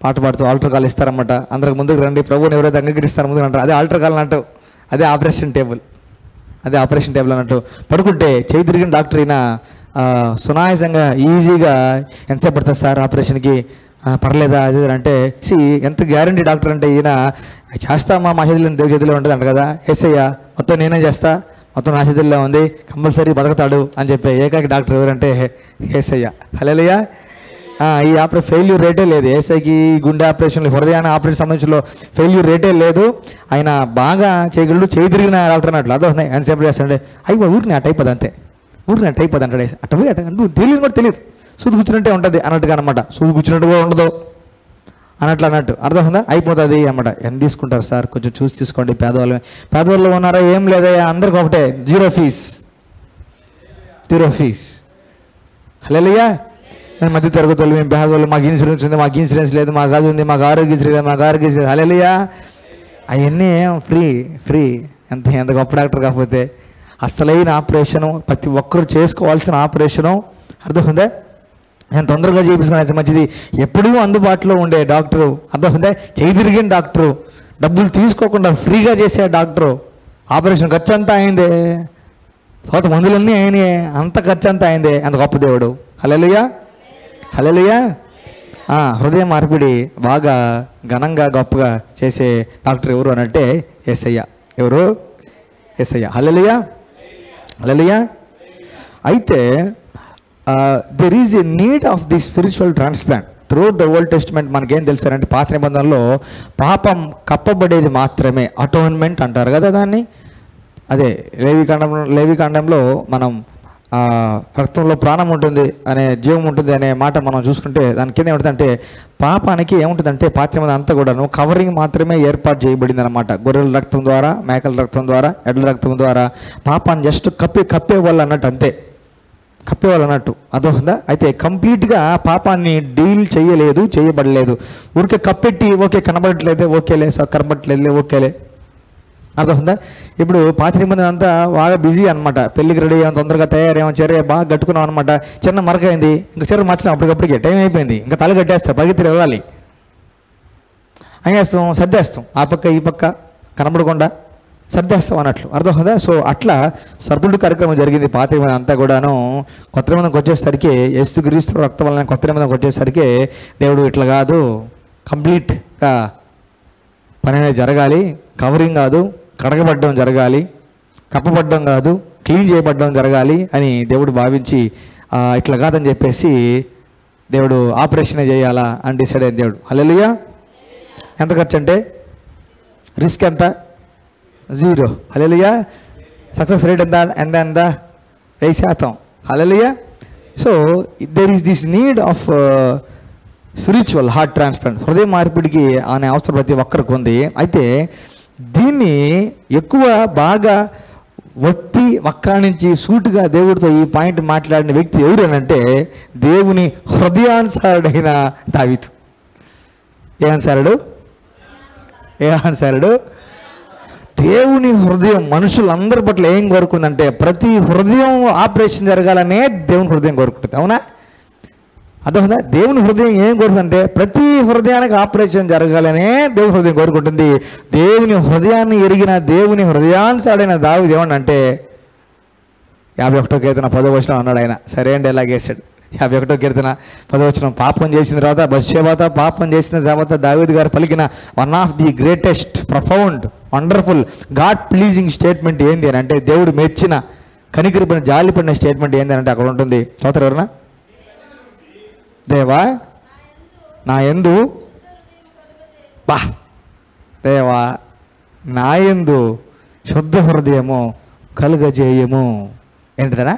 Speaker 1: పాట పాడుతూ ఆల్టర్ కాల్ ఇస్తారన్నమాట. అందరికి ముందుకు రండి, ప్రభువుని ఎవరైతే అంగీకరిస్తారో ముందుకు అంటారు, అదే ఆల్టర్ కాల్ అంటూ, అదే ఆపరేషన్ టేబుల్, అదే ఆపరేషన్ టేబుల్ అన్నట్టు. పడుకుంటే చేయి తిరిగిన డాక్టర్ అయినా సునాయాసంగా ఈజీగా ఎంతసేపు పడుతుంది సార్ ఆపరేషన్కి, పర్లేదా అది అంటే ఎంత గ్యారంటీ డాక్టర్ అంటే ఈయన చేస్తామా మా చేతిలో దేవుడి చేతిలో ఉంటుంది అంట కదా. యేసయ్య మొత్తం నేనే చేస్తా, మొత్తం నా చేతుల్లో ఉంది, కంపల్సరీ బతకతాడు అని చెప్పే ఏకైక డాక్టర్ ఎవరంటే యేసయ్య. హల్లెలూయా. ఈ ఫెయిల్యూర్ రేటే లేదు యేసయ్యకి. గుండె ఆపరేషన్లు, హృదయాన్ని ఆపరేషన్ సంబంధించిన ఫెయిల్యూర్ రేటే లేదు. ఆయన బాగా చేయగలడు, చేయి తిరిగిన డాక్టర్ అన్నట్లు. అదో ఎంతసేపు చేస్తాడే, అయ్యో ఊరికి అట్ అయిపోద్ది అంతే, ఊరికి అట్ అయిపోద్ది అంటాడు. అట్ట పోయి అట్ట నువ్వు తెలియదు కూడా తెలియదు, సూది కూర్చున్నట్టే ఉంటుంది అన్నట్టుగా అనమాట. సూది కూర్చున్నట్టు కూడా ఉండదు అన్నట్టు, అర్థమైందా? అయిపోతుంది అన్నమాట. ఎంత తీసుకుంటారు సార్, కొంచెం చూసి తీసుకోండి, పేదవాళ్ళు ఉన్నారా? ఏం లేదయ్యా, అందరికి ఒకటే, జీరో ఫీజ్. హల్లెలూయా. మేము మధ్య తరగతి వాళ్ళు, మేము పేదవాళ్ళు, మాకు ఇన్సూరెన్స్ ఉంది, మాకు ఇన్సూరెన్స్ లేదు, మాకు అది ఉంది, మాకు ఆరోగ్యశ్రీ లేదు, మాకు ఆరోగ్యశ్రీ. హల్లెలూయా. అవన్నీ ఫ్రీ. ఎంత గొప్ప డాక్టర్ కాకపోతే. అసలైన ఆపరేషను, ప్రతి ఒక్కరు చేసుకోవాల్సిన ఆపరేషను, అర్థమైందా? నేను తొందరగా చేయించుకునే మంచిది. ఎప్పుడూ అందుబాటులో ఉండే డాక్టరు, అర్థమైందా? చేయి తిరిగిన డాక్టరు, డబ్బులు తీసుకోకుండా ఫ్రీగా చేసే డాక్టరు. ఆపరేషన్ ఖర్చు అంతా అయిందే, తర్వాత మందులన్నీ అయినాయి, అంత ఖర్చు అంతా అయిందే. అంత గొప్ప దేవుడు. హల్లెలూయా, హల్లెలూయా. హృదయ మార్పిడి బాగా ఘనంగా గొప్పగా చేసే డాక్టర్ ఎవరు అనంటే యేసయ్య. ఎవరు? యేసయ్య. హల్లెలూయా, హల్లెలూయా. అయితే there is a need of the spiritual transplant through the old testament. మనకేం తెలుసారంటే పాత నిబంధనలో పాపం కప్పబడేది మాత్రమే, అటోన్మెంట్ అంటారు కదా దాన్ని. అదే లేవికాండంలో మనం రక్తంలో ప్రాణం ఉంటుంది అనే, జీవం ఉంటుంది అనే మాట మనం చూసుకుంటే దాని కింద ఏముంటుందంటే పాపానికి ఏముంటుందంటే పాత నిబంధన అంతా కూడాను కవరింగ్ మాత్రమే ఏర్పాటు చేయబడింది అనమాట. గొర్రెల రక్తం ద్వారా, మేకల రక్తం ద్వారా, ఎడ్ల రక్తం ద్వారా పాపాన్ని జస్ట్ కప్పేవాళ్ళు అన్నట్టు, అంతే, కప్పేవాళ్ళు అన్నట్టు. అర్థమవుతుందా? అయితే కంప్లీట్గా పాపాన్ని డీల్ చేయబడలేదు. ఊరికే కప్పెట్టి ఓకే కనబడట్లేదే, ఓకేలే కనబడట్లేదులే, ఓకేలే. అర్థమవుతుందా? ఇప్పుడు పాత నిబంధన అంతా బాగా బిజీ అనమాట. పెళ్ళికి రెడీ అయ్యాం, తొందరగా తయారయ్యాం, చర్య బాగా కట్టుకున్నాం అనమాట. చిన్న మరకైంది, ఇంకా చర్య మర్చినాం, అప్పటికప్పటికే టైం అయిపోయింది, ఇంకా తల కట్టేస్తాం, పరిగెత్తి వెళ్ళాలి, చేస్తాం, సర్దేస్తాం, ఆ పక్క ఈ పక్క కనబడకుండా సర్దేస్తాం అన్నట్లు. అర్థమవుతుందా? సో అట్లా సర్దుడు కార్యక్రమం జరిగింది పాత నిబంధన అంతా కూడాను. కొత్త నిబంధనకు వచ్చేసరికి యేసుక్రీస్తు రక్తం వలన కొత్త నిబంధనకు వచ్చేసరికి దేవుడు ఇట్లా కాదు, కంప్లీట్గా పని అనేది జరగాలి. కవరింగ్ కాదు, కడగబడ్డం జరగాలి, కప్పబడ్డం కాదు, క్లీన్ చేయబడ్డం జరగాలి అని దేవుడు భావించి ఇట్లా కాదని చెప్పేసి దేవుడు ఆపరేషనే చేయాలా అని డిసైడ్ అయ్యింది దేవుడు. హల్లెలూయా. ఎంత ఖర్చు అంటే రిస్క్ ఎంత? 0. హల్లెలూయా. సక్సెస్ రేట్ ఎంత? 100%. Hallelujah. So there is this need of spiritual heart transplant. హృదయ మార్పిడికి అనే అవసరం ప్రతి ఒక్కరికి ఉంది. అయితే దీన్ని ఎక్కువ బాగా ఒక్క నుంచి సూటుగా దేవుడితో ఈ పాయింట్ మాట్లాడిన వ్యక్తి ఎవరనంటే దేవుని హృదయానుసారుడైన దావీదు. ఏ అనుసారుడు? దేవుని హృదయం మనుషులందరి పట్ల ఏం కోరుకుందంటే ప్రతి హృదయం ఆపరేషన్ జరగాలనే దేవుని హృదయం కోరుకుంటుంది. అవునా? అర్థమవుతుందా? దేవుని హృదయం ఏం కోరుకుందంటే ప్రతి హృదయానికి ఆపరేషన్ జరగాలనే దేవుని హృదయం కోరుకుంటుంది. దేవుని హృదయాన్ని ఎరిగిన దేవుని హృదయానుసారైన దావీదు ఏమన్నంటే 51వ కీర్తన 10వ వచనం అన్నాడు ఆయన. సరే అండి, ఎలాగేసాడు. 51వ కీర్తన 10వ వచనం, పాపం చేసిన తర్వాత బత్షెబతో పాపం చేసిన తర్వాత దావీదు గారు పలికిన one of the greatest, profound, wonderful, God pleasing statement ఏంది అని అంటే, దేవుడు మెచ్చిన, కనికరిపడిన, జాలిపడిన స్టేట్మెంట్ ఏంది అంటే అక్కడ ఉంటుంది. చదువుతారు ఎవరన్నా? దేవా నా యందు దేవా నా యందు శుద్ధ హృదయము కలుగజేయము. ఏంటిదనా?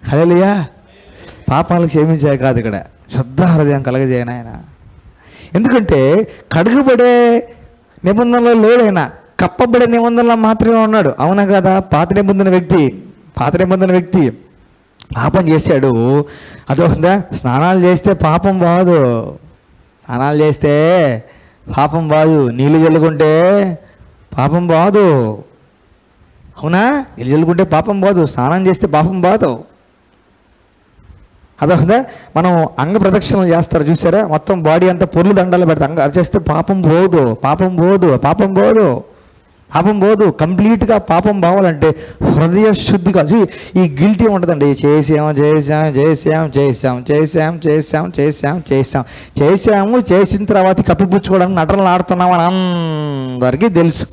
Speaker 1: హల్లెలూయా. పాపాలు క్షమించే కాదు, ఇక్కడ శుద్ధ హృదయం కలగజేయను ఆయన. ఎందుకంటే కడుగుబడే నిబంధనలో లేడైనా, కప్పబడే నిబంధనలో మాత్రమే ఉన్నాడు. అవునా కదా? పాత నిబంధన వ్యక్తి పాపం చేశాడు. అదొకదా? స్నానాలు చేస్తే పాపం బాదు, నీళ్ళు చల్లుకుంటే పాపం బాదు. అవునా? నీళ్ళు చల్లుకుంటే పాపం బాదు, స్నానం చేస్తే పాపం బాదు. అదొకదా? మనం అంగ ప్రదక్షిణలు చేస్తారు చూసారా, మొత్తం బాడీ అంతా పొర్లు దండాలు పెడతాం, అంగ చేస్తే పాపం పోదు. కంప్లీట్గా పాపం పోవాలంటే హృదయ శుద్ధి కాదు. ఈ గిల్టీ ఉంటుందండి. చేసిన తర్వాత కప్పిపుచ్చుకోవడానికి నటనలు ఆడుతున్నామని అందరికీ తెలుసు.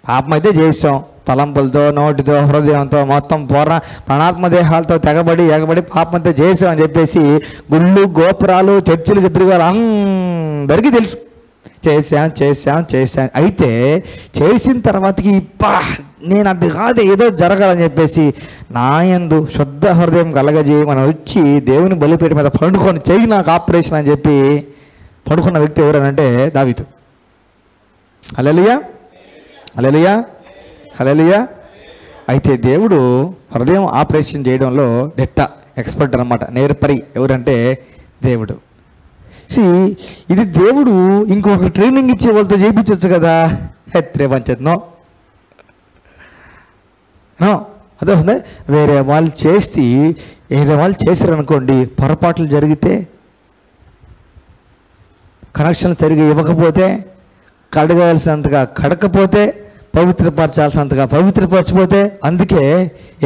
Speaker 1: పాపం అయితే చేసాం, తలంపులతో, నోటితో, హృదయంతో, మొత్తం ప్రాణాత్మ దేహాలతో ఎగబడి పాపం అంతా చేసామని చెప్పేసి గుళ్ళు, గోపురాలు, చర్చిలకు తిరగాలి అందరికీ తెలుసు. చేశాం. అయితే చేసిన తర్వాతకి నేను అది కాదు, ఏదో జరగాలని చెప్పేసి నా యందు శుద్ధ హృదయం కలగజేయి మనం వచ్చి దేవుని బలిపీఠ మీద పండుకొని చెయ్యి నాకు ఆపరేషన్ అని చెప్పి పడుకున్న వ్యక్తి ఎవరనంటే దావీదు. హల్లెలూయా. అయితే దేవుడు హృదయం ఆపరేషన్ చేయడంలో ఎక్స్పర్ట్ అనమాట, నేర్పరి ఎవరంటే దేవుడు. ఇది దేవుడు ఇంకొక ట్రైనింగ్ ఇచ్చే వాళ్ళతో చేయించవచ్చు కదా. రేపంచేతనో అదే ఉంది. వేరే వాళ్ళు చేశారనుకోండి, పొరపాట్లు జరిగితే, కనెక్షన్ సరిగా ఇవ్వకపోతే, కడగాల్సినంతగా కడకపోతే, పవిత్రపరచాల్సినంతగా పవిత్రపరచిపోతే, అందుకే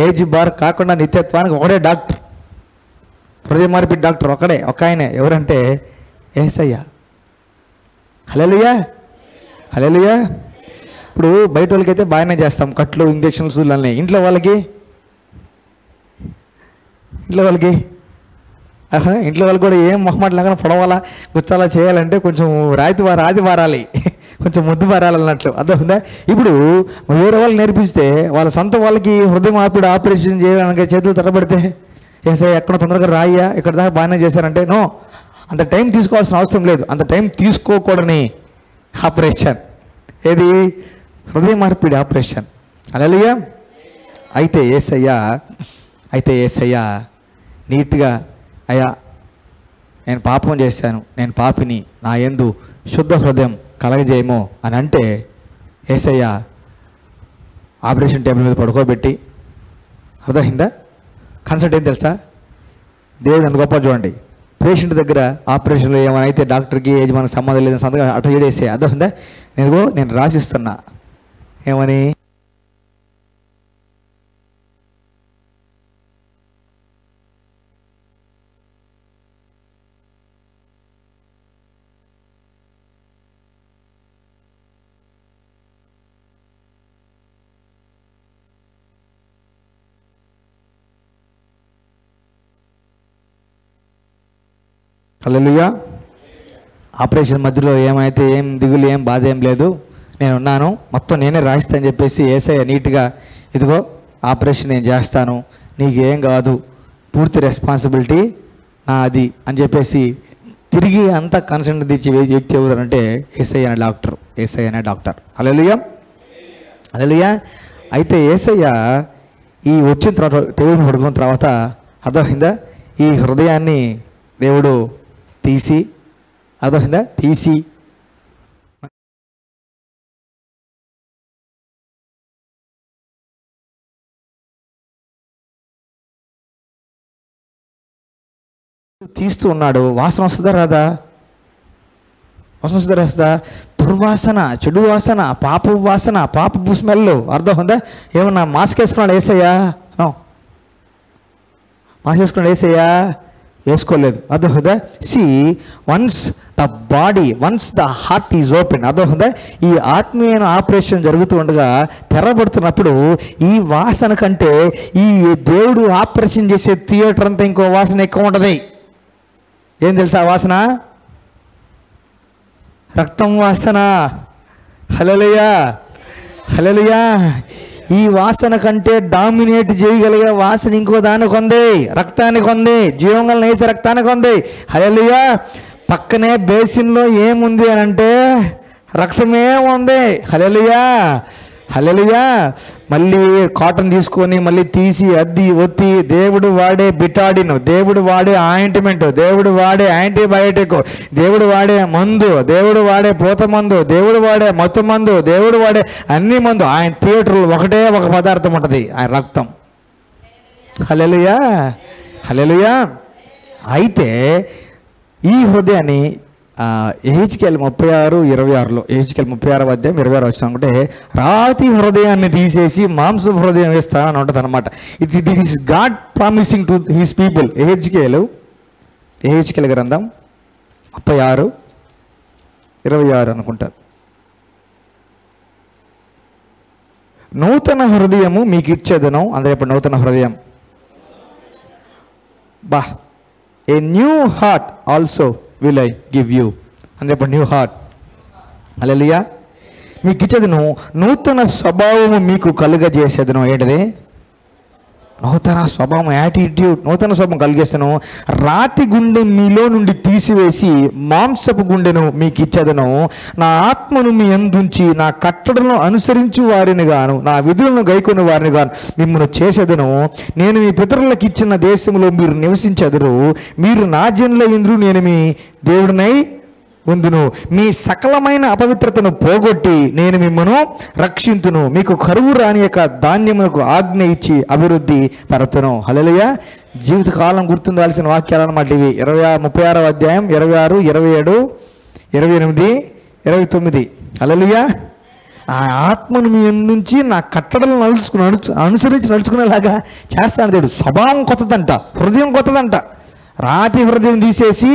Speaker 1: ఏజ్ బార్ కాకుండా నిత్యత్వానికి ఒకడే డాక్టర్, హృదయ మార్పిడి డాక్టర్ ఒక ఆయనే. ఎవరంటే యేసయ్య. హల్లెలూయా. ఇప్పుడు బయట వాళ్ళకైతే బాగానే చేస్తాం, కట్లు, ఇంజక్షన్లు, సూళ్ళని. ఇంట్లో వాళ్ళకి కూడా ఏం మొహమాట లాగా పొడవాలా, గుచ్చాలా చేయాలంటే కొంచెం రాతి వారాలి, కొంచెం ముద్దు పారాలన్నట్లు. అర్థమైందా? ఇప్పుడు వేరే వాళ్ళు నేర్పిస్తే వాళ్ళ సొంత వాళ్ళకి హృదయ మార్పిడి ఆపరేషన్ చేయడానికి చేతులు తడబడితే, యేసయ్య ఎక్కడ తొందరగా రాయ్యా, ఇక్కడ దాకా బాగానే చేశారంటే, నో, అంత టైం తీసుకోవాల్సిన అవసరం లేదు. అంత టైం తీసుకోకూడని ఆపరేషన్ ఏది? హృదయ మార్పిడి ఆపరేషన్. హల్లెలూయా. అయితే యేసయ్య నీట్గా, అయ్యా నేను పాపం చేశాను, నేను పాపిని, నా యందు శుద్ధ హృదయం కలగజేయము అని అంటే యేసయ్య ఆపరేషన్ టేబుల్ మీద పడుకోబెట్టి, అర్థమైందా? కన్సల్ట్ ఏం తెలుసా? దేవుడు ఎంత గొప్ప చూడండి. పేషెంట్ దగ్గర ఆపరేషన్లో ఏమైనా అయితే డాక్టర్కి యజమానికి సంబంధం లేదని సంతకం అటు చేయడేసే. అర్థమైందా? నేను రాసిస్తున్నా ఏమని, హల్లెలూయా. ఆపరేషన్ మధ్యలో ఏమైతే ఏం దిగులు ఏం బాధ ఏం లేదు, నేను ఉన్నాను, మొత్తం నేనే రాయిస్తా అని చెప్పేసి యేసయ్య నీట్గా ఇదిగో ఆపరేషన్ నేను చేస్తాను, నీకేం కాదు, పూర్తి రెస్పాన్సిబిలిటీ నాది అని చెప్పేసి తిరిగి అంతా కన్సల్ట్ తెచ్చి వ్యక్తి ఎవరు అంటే యేసయ్య అనే డాక్టర్. యేసయ్య అనే డాక్టర్. హల్లెలూయా. హల్లెలూయా. అయితే యేసయ్య ఈ వచ్చిన తర్వాత టేబుల్ పడుకున్న తర్వాత అర్థమైందా, ఈ హృదయాన్ని దేవుడు తీసి తీస్తూ ఉన్నాడు. వాసన వస్తుందా రాదా? దుర్వాసన, చెడు వాసన, పాపపు వాసన, పాపపు స్మెల్. అర్థం ఉందా? ఏమన్నా మాస్క్ వేసుకున్నాడు యేసయ్యా? మాస్క్ వేసుకున్నాడు యేసయ్యా? వేసుకోలేదు. అర్థం ఉందా? Once the heart is open, అర్థం ఉందా? ఈ ఆత్మీయ ఆపరేషన్ జరుగుతూ ఉండగా తెరబడుతున్నప్పుడు ఈ వాసన కంటే ఈ దేవుడు ఆపరేషన్ చేసే థియేటర్ అంతా ఇంకో వాసన ఎక్కువ ఉంటుంది. ఏం తెలుసా ఆ వాసన? రక్తం వాసన. హల్లెలూయా. హల్లెలూయా. ఈ వాసన కంటే డామినేట్ చేయగలిగే వాసన ఇంకో దానికి ఉంది, రక్తానికి ఉంది, జీవంగా వేసే రక్తానికి ఉంది. హల్లెలూయా. పక్కనే బేసిన్లో ఏముంది అని అంటే రక్తమే ఉంది. హల్లెలూయా. హల్లెలూయా. మళ్ళీ కాటన్ తీసుకొని మళ్ళీ తీసి అద్ది ఒత్తి దేవుడు వాడే బిటాడిన్, దేవుడు వాడే ఆయింట్మెంట్, దేవుడు వాడే యాంటీబయాటిక్, దేవుడు వాడే మందు, దేవుడు వాడే పూత మందు, దేవుడు వాడే మత్తు మందు, దేవుడు వాడే అన్ని మందు. ఆయన థియేటర్లో ఒకటే ఒక పదార్థం ఉంటుంది, ఆయన రక్తం. హల్లెలూయా. హల్లెలూయా. అయితే ఈ హృదయాన్ని ఎహెజ్కేలు 36:26లో ఎహెజ్కేలు 36వ అధ్యాయం 26 వచ్చిన అనుకుంటే రాతి హృదయాన్ని తీసేసి మాంసపు హృదయం వేస్తానని ఉంటుంది అనమాట. This is God promising to his people. Ezekiel గ్రంథం 36:26 అనుకుంటారు. నూతన హృదయము మీకు ఇచ్చేదను. అందరూ ఇప్పుడు నూతన హృదయం. A new heart also will I give you. అందరూ న్యూ హార్ట్. హల్లెలూయా. మీకు ఇచ్చేదను, నూతన స్వభావము మీకు కలుగజేసేదను. ఏంటది? నూతన స్వభావం, యాటిట్యూడ్, నూతన స్వభావం కలిగేస్తాను. రాతి గుండె మీలో నుండి తీసివేసి మాంసపు గుండెను మీకు ఇచ్చేదను. నా ఆత్మను మీ యందుంచి నా కట్టడలను అనుసరించు వారిని గాను నా విధులను గైకొని వారిని గాను మిమ్మల్ని చేసేదను. నేను మీ పితరులకు ఇచ్చిన దేశంలో మీరు నివసించెదరు. మీరు నా జనుల ఇంద్రు, నేను మీ దేవుడినై ఉందును. మీ సకలమైన అపవిత్రతను పోగొట్టి నేను మిమ్మను రక్షింతును. మీకు కరువు రాని యొక్క ధాన్యములకు ఆజ్ఞ ఇచ్చి అభివృద్ధి పరతును. హల్లెలూయా. జీవితకాలం గుర్తుండాల్సిన వాక్యాలు అన్నమాట ఇవి. 36వ అధ్యాయం 26, 27, 28, 29. హల్లెలూయా. ఆ ఆత్మను మీ నుంచి నా కట్టడలను అనుసరించి నడుచుకునేలాగా చేస్తాను దేవుడు. స్వభావం కొత్తదంట, హృదయం కొత్తదంట. రాతి హృదయం తీసేసి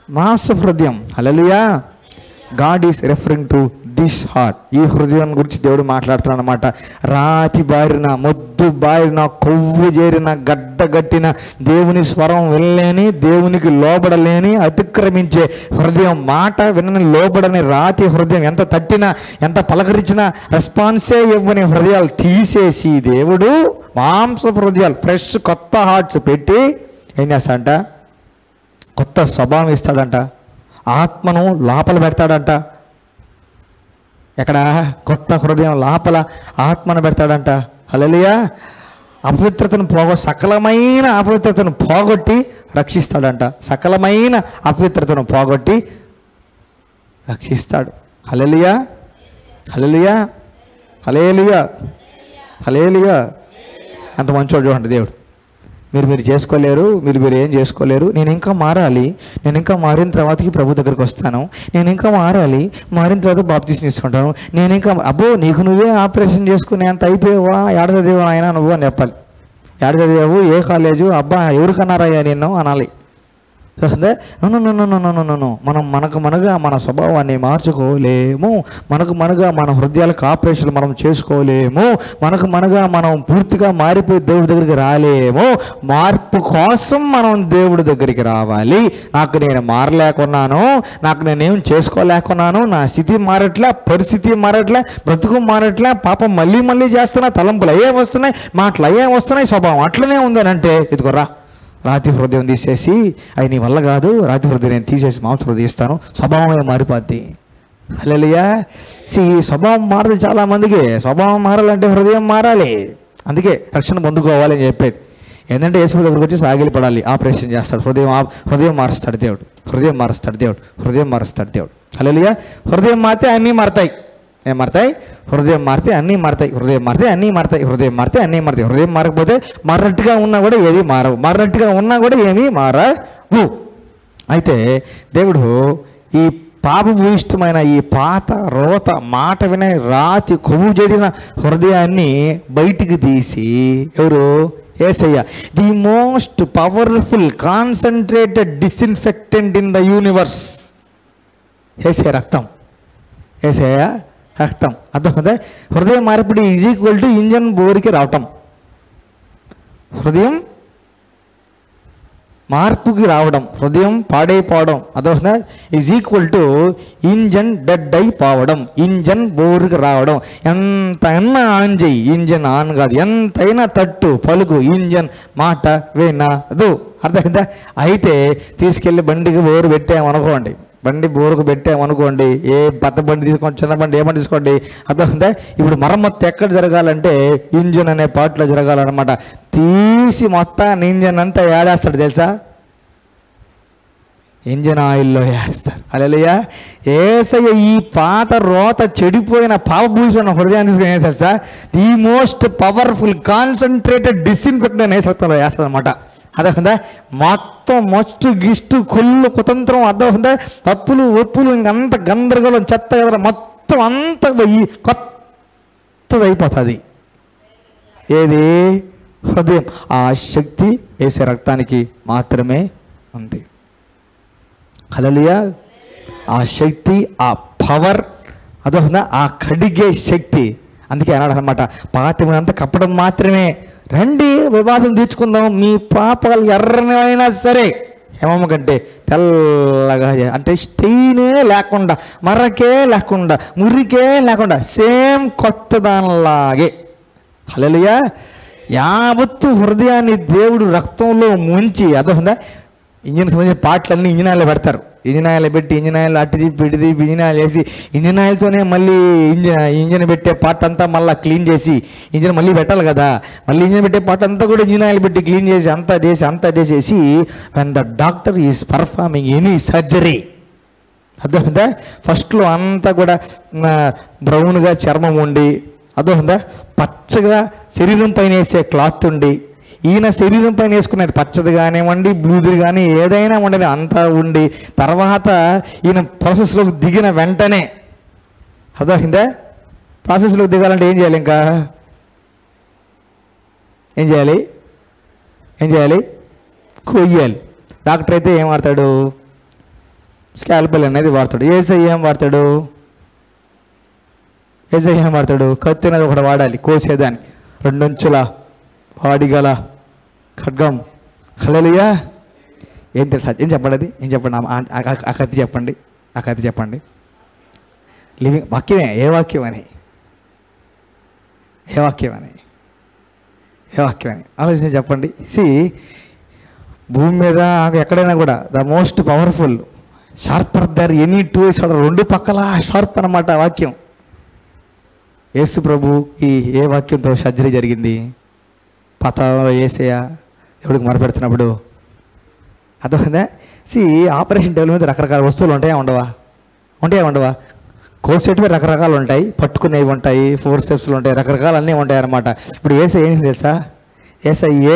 Speaker 1: మాంస హృదయం. Hallelujah. God is referring to this heart. ఈ హృదయం గురించి దేవుడు మాట్లాడుతున్నాడు అన్నమాట. రాతి బారిన, మొద్దు బారిన, కొవ్వు చేరిన, గడ్డగట్టిన, దేవుని స్వరం వినలేని, దేవునికి లోబడలేని, అతిక్రమించే హృదయం, మాట వినని లోబడని రాతి హృదయం, ఎంత తట్టినా ఎంత పలకరించినా రెస్పాన్సే ఇవ్వని హృదయాలు తీసేసి దేవుడు మాంస హృదయాలు, ఫ్రెష్ కొత్త హార్ట్స్ పెట్టి ఏం చేస్తాడంట? కొత్త స్వభావం ఇస్తాడంట. ఆత్మను లోపల పెడతాడంట. ఎక్కడ? కొత్త హృదయం లోపల ఆత్మను పెడతాడంట. హల్లెలూయా. సకలమైన అపవిత్రతను పోగొట్టి రక్షిస్తాడంట. సకలమైన అపవిత్రతను పోగొట్టి రక్షిస్తాడు. హల్లెలూయా. హల్లెలూయా. హల్లెలూయా. హల్లెలూయా. అంత మంచోడు చూడండి దేవుడు. మీరు చేసుకోలేరు, మీరు ఏం చేసుకోలేరు. నేను ఇంకా మారాలి, నేను ఇంకా మారిన తర్వాతకి ప్రభు దగ్గరికి వస్తాను, నేను ఇంకా మారాలి, మారిన తర్వాత బాప్తీసం తీసుకుంటాను, నేను ఇంకా అబ్బో నీకు నువ్వే ఆపరేషన్ చేసుకునే అంత అయిపోయావా, ఏడ చదివావు ఆయన నువ్వు అని చెప్పాలి. ఏడ చదివావు, ఏ కాలేజు, అబ్బా ఎవరికన్నారయ్యా నిన్ను అనాలి. మనం మనగా మన స్వభావాన్ని మార్చుకోలేము, మనగా మన హృదయాలకు ఆపరేషన్లు మనం చేసుకోలేము, మనగా మనం పూర్తిగా మారిపోయి దేవుడి దగ్గరికి రాలేము. మార్పు కోసం మనం దేవుడి దగ్గరికి రావాలి. నాకు నేను మారలేకున్నాను, నాకు నేనేం చేసుకోలేకున్నాను, నా స్థితి మారట్లే, పరిస్థితి మారట్లే, బ్రతుకు మారట్లే, పాపం మళ్ళీ చేస్తున్నా, తలంపులు అయ్యే వస్తున్నాయి, మాటలు అయ్యే వస్తున్నాయి, స్వభావం అట్లనే ఉందని అంటే ఇదిగోరా రాతి హృదయం తీసేసి, అవి నీ వల్ల కాదు, రాతి హృదయం నేను తీసేసి మాంస హృదయం ఇస్తాను, స్వభావమే మారిపోద్ది. హల్లెలూయా. స్వభావం మారదు. చాలామందికి స్వభావం మారాలంటే హృదయం మారాలి. అందుకే రక్షణ పొందుకోవాలి అని చెప్పేది ఏంటంటే యేసు దగ్గరికి వచ్చి సాగిలి పడాలి, ఆపరేషన్ చేస్తాడు, హృదయం మారుస్తాడు దేవుడు, హృదయం మారుస్తాడు దేవుడు. హల్లెలూయా. హృదయం మారితే అన్నీ మారతాయి. ఏం మారతాయి? హృదయం మారితే అన్నీ మారతాయి, హృదయం మారితే అన్నీ మారతాయి, హృదయం మారితే అన్నీ మారతాయి. హృదయం మారకపోతే మారినట్టుగా ఉన్నా కూడా ఏది మారవు, మారినట్టుగా ఉన్నా కూడా ఏమీ మారవు. అయితే దేవుడు ఈ పాపభూయిష్టమైన ఈ పాత రోత మాట వినే రాతి కొవ్వు జరిగిన హృదయాన్ని బయటికి తీసి, ఎవరు? Yesayya, the most powerful concentrated disinfectant in the universe. Yesayya రక్తం, యేసయ్య రక్తం. అర్థమవుతుందా? హృదయం మార్పిడి ఈజ్ ఈక్వల్ టు ఇంజన్ బోర్కి రావటం. హృదయం మార్పుకి రావడం, హృదయం పాడైపోవడం, అర్థమవుతుందా? Is equal to engine dead అయిపోవడం, ఇంజన్ బోర్కి రావడం. ఎంతైనా ఆన్ చెయ్యి, ఇంజన్ ఆన్ కాదు. ఎంతైనా తట్టు పలుకు, ఇంజన్ మాట వినదు. అర్థమైందా? అయితే తీసుకెళ్ళి బండికి బోరు పెట్టామనుకోండి, బండి బోరుకు పెట్టామనుకోండి, ఏ పెద్ద బండి తీసుకోండి, చిన్న బండి ఏమని తీసుకోండి, అర్థమైందా? ఇప్పుడు మరమ్మత్తు ఎక్కడ జరగాలంటే ఇంజన్ అనే పార్ట్లో జరగాలన్నమాట. తీసి మొత్తాన్ని ఇంజన్ అంతా ఏడేస్తాడు తెలుసా? ఇంజన్ ఆయిల్లో వేస్తారు. హల్లెలూయా. యేసయ్య ఈ పాత రోత చెడిపోయిన పాపభూషణ హృదయాన్ని తీసుకుని వేస్తారు sir. The most powerful concentrated disinfectant అనే సత్తంలో వేస్తారు అనమాట. అర్థమైందా? మొత్తం మస్తు గిష్టు కొల్లు కుతంత్రం, అర్థమైందా? తప్పులు ఒప్పులు ఇంకంత గందరగోళం చెత్త కదా మొత్తం అంత పోయి కొత్తది అయిపోతుంది. ఏది? హృదయం. ఆ శక్తి యేసయ్య రక్తానికి మాత్రమే ఉంది. హల్లెలూయా. ఆ శక్తి, ఆ పవర్, అర్థమైందా? ఆ కడిగే శక్తి. అందుకే అన్నాడు అనమాట, పాతమంతా కప్పడం మాత్రమే, రండి వివాదం తీర్చుకుందాం, మీ పాపాలు ఎర్రనైనా సరే హేమమ్మ కంటే తెల్లగా, అంటే స్టెయినే లేకుండా, మర్రకే లేకుండా, మురికే లేకుండా, సేమ్ కొత్త దానిలాగే. హల్లెలూయా. యావత్తు హృదయాన్ని దేవుడు రక్తంలో ముంచి, అర్థమైందా? ఇంజిన్ సంబంధించిన పాటలన్నీ ఇంజిన్ ఆయిల్లో పెడతారు. ఇంజిన్ ఆయిల్ పెట్టి, ఇంజిన్ ఆయిల్ అటుది పిడిది ఇంజిన్ ఆయిల్ వేసి, ఇంజిన్ ఆయిల్తోనే మళ్ళీ ఇంజిన్ పెట్టే పార్ట్ అంతా మళ్ళీ క్లీన్ చేసి, ఇంజిన్ మళ్ళీ పెట్టాలి కదా, మళ్ళీ ఇంజిన్ పెట్టే పార్ట్ అంతా కూడా ఇంజిన్ ఆయిల్ పెట్టి క్లీన్ చేసి అంతా చేసి when the doctor is performing any surgery, అర్థమైందా? ఫస్ట్లో అంతా కూడా బ్రౌన్గా చర్మం ఉండి, అర్థమైందా? పచ్చగా శరీరం పైన వేసే క్లాత్ ఉండి, ఈయన శరీరం పైన వేసుకునేది పచ్చది కానివ్వండి, బ్లూది కానీ ఏదైనా ఉండని అంతా ఉండి, తర్వాత ఈయన ప్రాసెస్లోకి దిగిన వెంటనే, అర్థమైందా? ప్రాసెస్లోకి దిగాలంటే ఏం చేయాలి? ఇంకా ఏం చేయాలి? కొయ్యాలి. డాక్టర్ అయితే ఏం వాడతాడు? స్కాల్పెల్ అనేది వాడతాడు. యేసయ్య ఏం వాడతాడు? కత్తి అనేది ఒకటి వాడాలి కోసేదాన్ని, 2 అంచుల వాడిగల ఖడ్గం. హల్లెలూయా. ఏం తెలుసా? ఏం చెప్పండి? అది ఏం చెప్పండి? ఆ కత్తి చెప్పండి. లివింగ్ వాక్యమే. ఏ వాక్యం అని ఆలోచించి చెప్పండి. భూమి మీద ఎక్కడైనా కూడా the most powerful sharper than any two, 2 పక్కల షార్ప్ అన్నమాట వాక్యం. యేసు ప్రభుకి ఏ వాక్యంతో సర్జరీ జరిగింది? పాతాళంలో యేసయ్య దేవుడికి మొరపెడుతున్నప్పుడు, అర్థమైందా? ఆపరేషన్ టేబుల్ మీద రకరకాల వస్తువులు ఉంటాయా ఉండవా? కోసేటివి రకరకాలు ఉంటాయి, పట్టుకునేవి ఉంటాయి, ఫోర్సెప్స్లు ఉంటాయి, రకరకాలు అన్నీ ఉంటాయి అన్నమాట. ఇప్పుడు యేసయ్య ఏం తెలుసా? యేసయ్య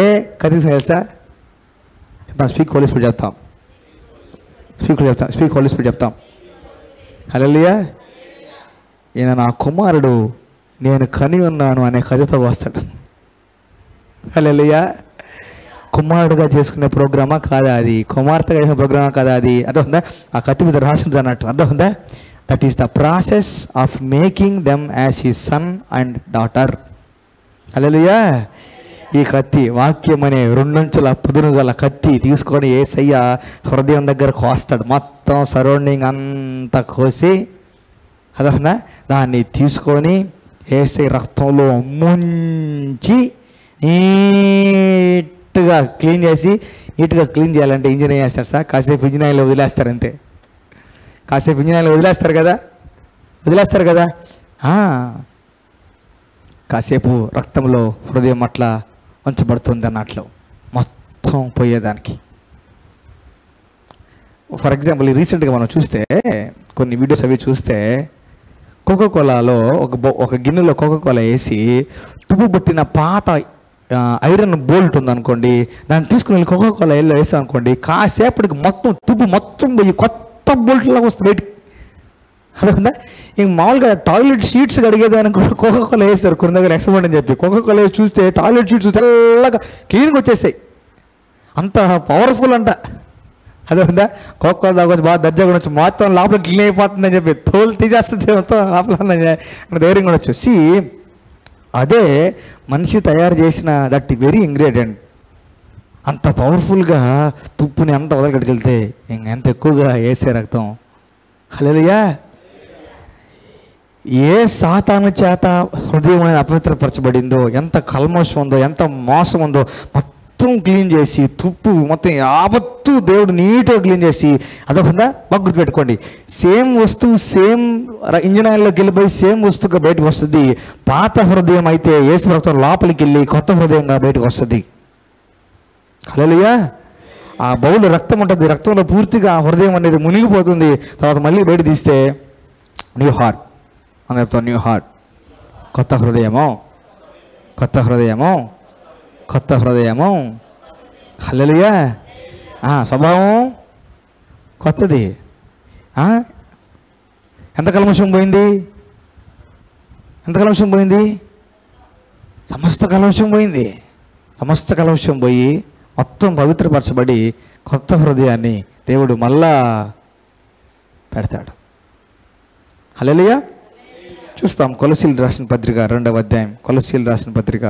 Speaker 1: కనీసం తెలుసా? స్పీక్ హోలీ స్పిరిట్ చెప్తాం. హల్లెలూయా. ఈయన నా కుమారుడు, నేను కని ఉన్నాను అనే కథతో వస్తాడు. హల్లెలూయా. కుమారుడుగా చేసుకునే ప్రోగ్రామా కాదా అది, కుమార్తెగా చేసుకునే ప్రోగ్రామా కాదా అది, అర్థమవుతుందా? ఆ కత్తి మీద రాసింది అన్నట్టు, అర్థమవుతుందా? That is the process of making them as his son and daughter. Hallelujah. ఈ కత్తి, వాక్యం అనే 2 అంచుల పుదును గల కత్తి తీసుకొని యేసయ్య హృదయం దగ్గర కోస్తాడు. మొత్తం సరౌండింగ్ అంతా కోసి, అర్థమవుతుందా? దాన్ని తీసుకొని యేసయ్య రక్తంలో ముంచి నీట్గా క్లీన్ చేసి, నీట్గా క్లీన్ చేయాలంటే ఇంజిన్ ఏం చేస్తారు సార్? కాసేపు ఇంజిన్ ఆయిల్లో వదిలేస్తారు అంతే. కాసేపు ఇంజిన్ ఆయిల్లో వదిలేస్తారు కదా. కాసేపు రక్తంలో హృదయం అట్లా ఉంచబడుతుంది అన్నట్లు మొత్తం పోయేదానికి. ఫర్ ఎగ్జాంపుల్ రీసెంట్గా మనం చూస్తే కొన్ని వీడియోస్ అవి చూస్తే, కోకోకోలాలో ఒక గిన్నెలో కోకోకోలా వేసి తుప్పు పట్టిన పాత ఐరన్ బోల్ట్ ఉందనుకోండి, దాన్ని తీసుకుని వెళ్ళి కోకోకోలా వెళ్ళి వేసాం అనుకోండి, కాసేపటికి మొత్తం తుప్పు మొత్తం పోయి కొత్త బోల్ట్లాగా వస్తుంది బయటికి. అర్థందా? ఇంక మామూలుగా టాయిలెట్ షీట్స్ కడిగేదానికి కూడా కోకోకోలా వేస్తారు కొన్ని దగ్గర ఎక్స్పర్ట్ అని చెప్పి. కోకోకోలా చూస్తే టాయిలెట్ షీట్స్ తెల్లగా క్లీన్గా వచ్చేసాయి, అంత పవర్ఫుల్ అంట. అర్థందా? కోకోకోలా తాగొచ్చు, బాగా దర్జాగా ఉండొచ్చు, మొత్తం లోపల క్లీన్ అయిపోతుందని చెప్పి తోలు తీసేస్తుంది మొత్తం లోపల ధైర్యంగా ఉండొచ్చు. అదే మనిషి తయారు చేసిన దట్ వెరీ ఇంగ్రీడియంట్ అంత పవర్ఫుల్గా తుప్పుని అంత వదలగడికెళ్తే ఎంత ఎక్కువగా వేసే రక్తం. హల్లెలూయా. ఏ సాతాను చేత హృదయం అనేది అపవిత్రపరచబడిందో, ఎంత కల్మషం ఉందో, ఎంత మోసం ఉందో మొత్తం క్లీన్ చేసి, తుప్పు మొత్తం యావత్తు దేవుడు నీట్గా క్లీన్ చేసి, అదొకదా బాగా గుర్తుపెట్టుకోండి. సేమ్ వస్తువు సేమ్ ఇంజిన్ ఆయిల్లోకి వెళ్ళిపోయి సేమ్ వస్తువుగా బయటకు వస్తుంది. పాత హృదయం అయితే యేసు రక్తం లోపలికి వెళ్ళి కొత్త హృదయంగా బయటకు వస్తుంది. హల్లెలూయా. ఆ బౌలు రక్తం ఉంటుంది, రక్తంలో పూర్తిగా హృదయం అనేది మునిగిపోతుంది. తర్వాత మళ్ళీ బయట తీస్తే న్యూ హార్ట్ అని చెప్తాం. న్యూ హార్ట్, కొత్త హృదయము, కొత్త హృదయము, కొత్త హృదయము. హల్లెలూయా. స్వభావం కొత్తది. ఎంత కల్మషం పోయింది, ఎంత కల్మషం పోయింది, సమస్త కల్మషం పోయింది. సమస్త కల్మషం పోయి మొత్తం పవిత్రపరచబడి కొత్త హృదయాన్ని దేవుడు మళ్ళా పెడతాడు. హల్లెలూయా. చూస్తాం కొలొస్సీయులకు రాసిన పత్రిక 2వ అధ్యాయం. కొలొస్సీయులకు రాసిన పత్రిక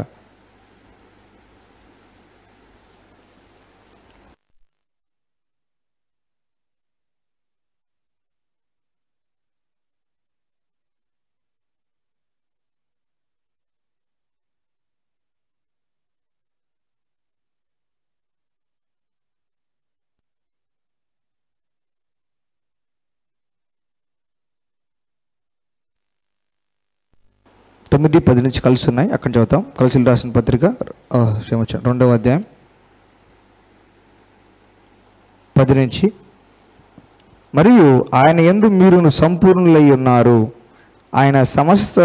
Speaker 1: 9-10 నుంచి కలిసి ఉన్నాయి, అక్కడ చదువుతాం. కొలొస్సీయులకు రాసిన పత్రిక 2వ అధ్యాయం 10 నుంచి. మరియు ఆయన యందు మీరును సంపూర్ణులై ఉన్నారు, ఆయన సమస్త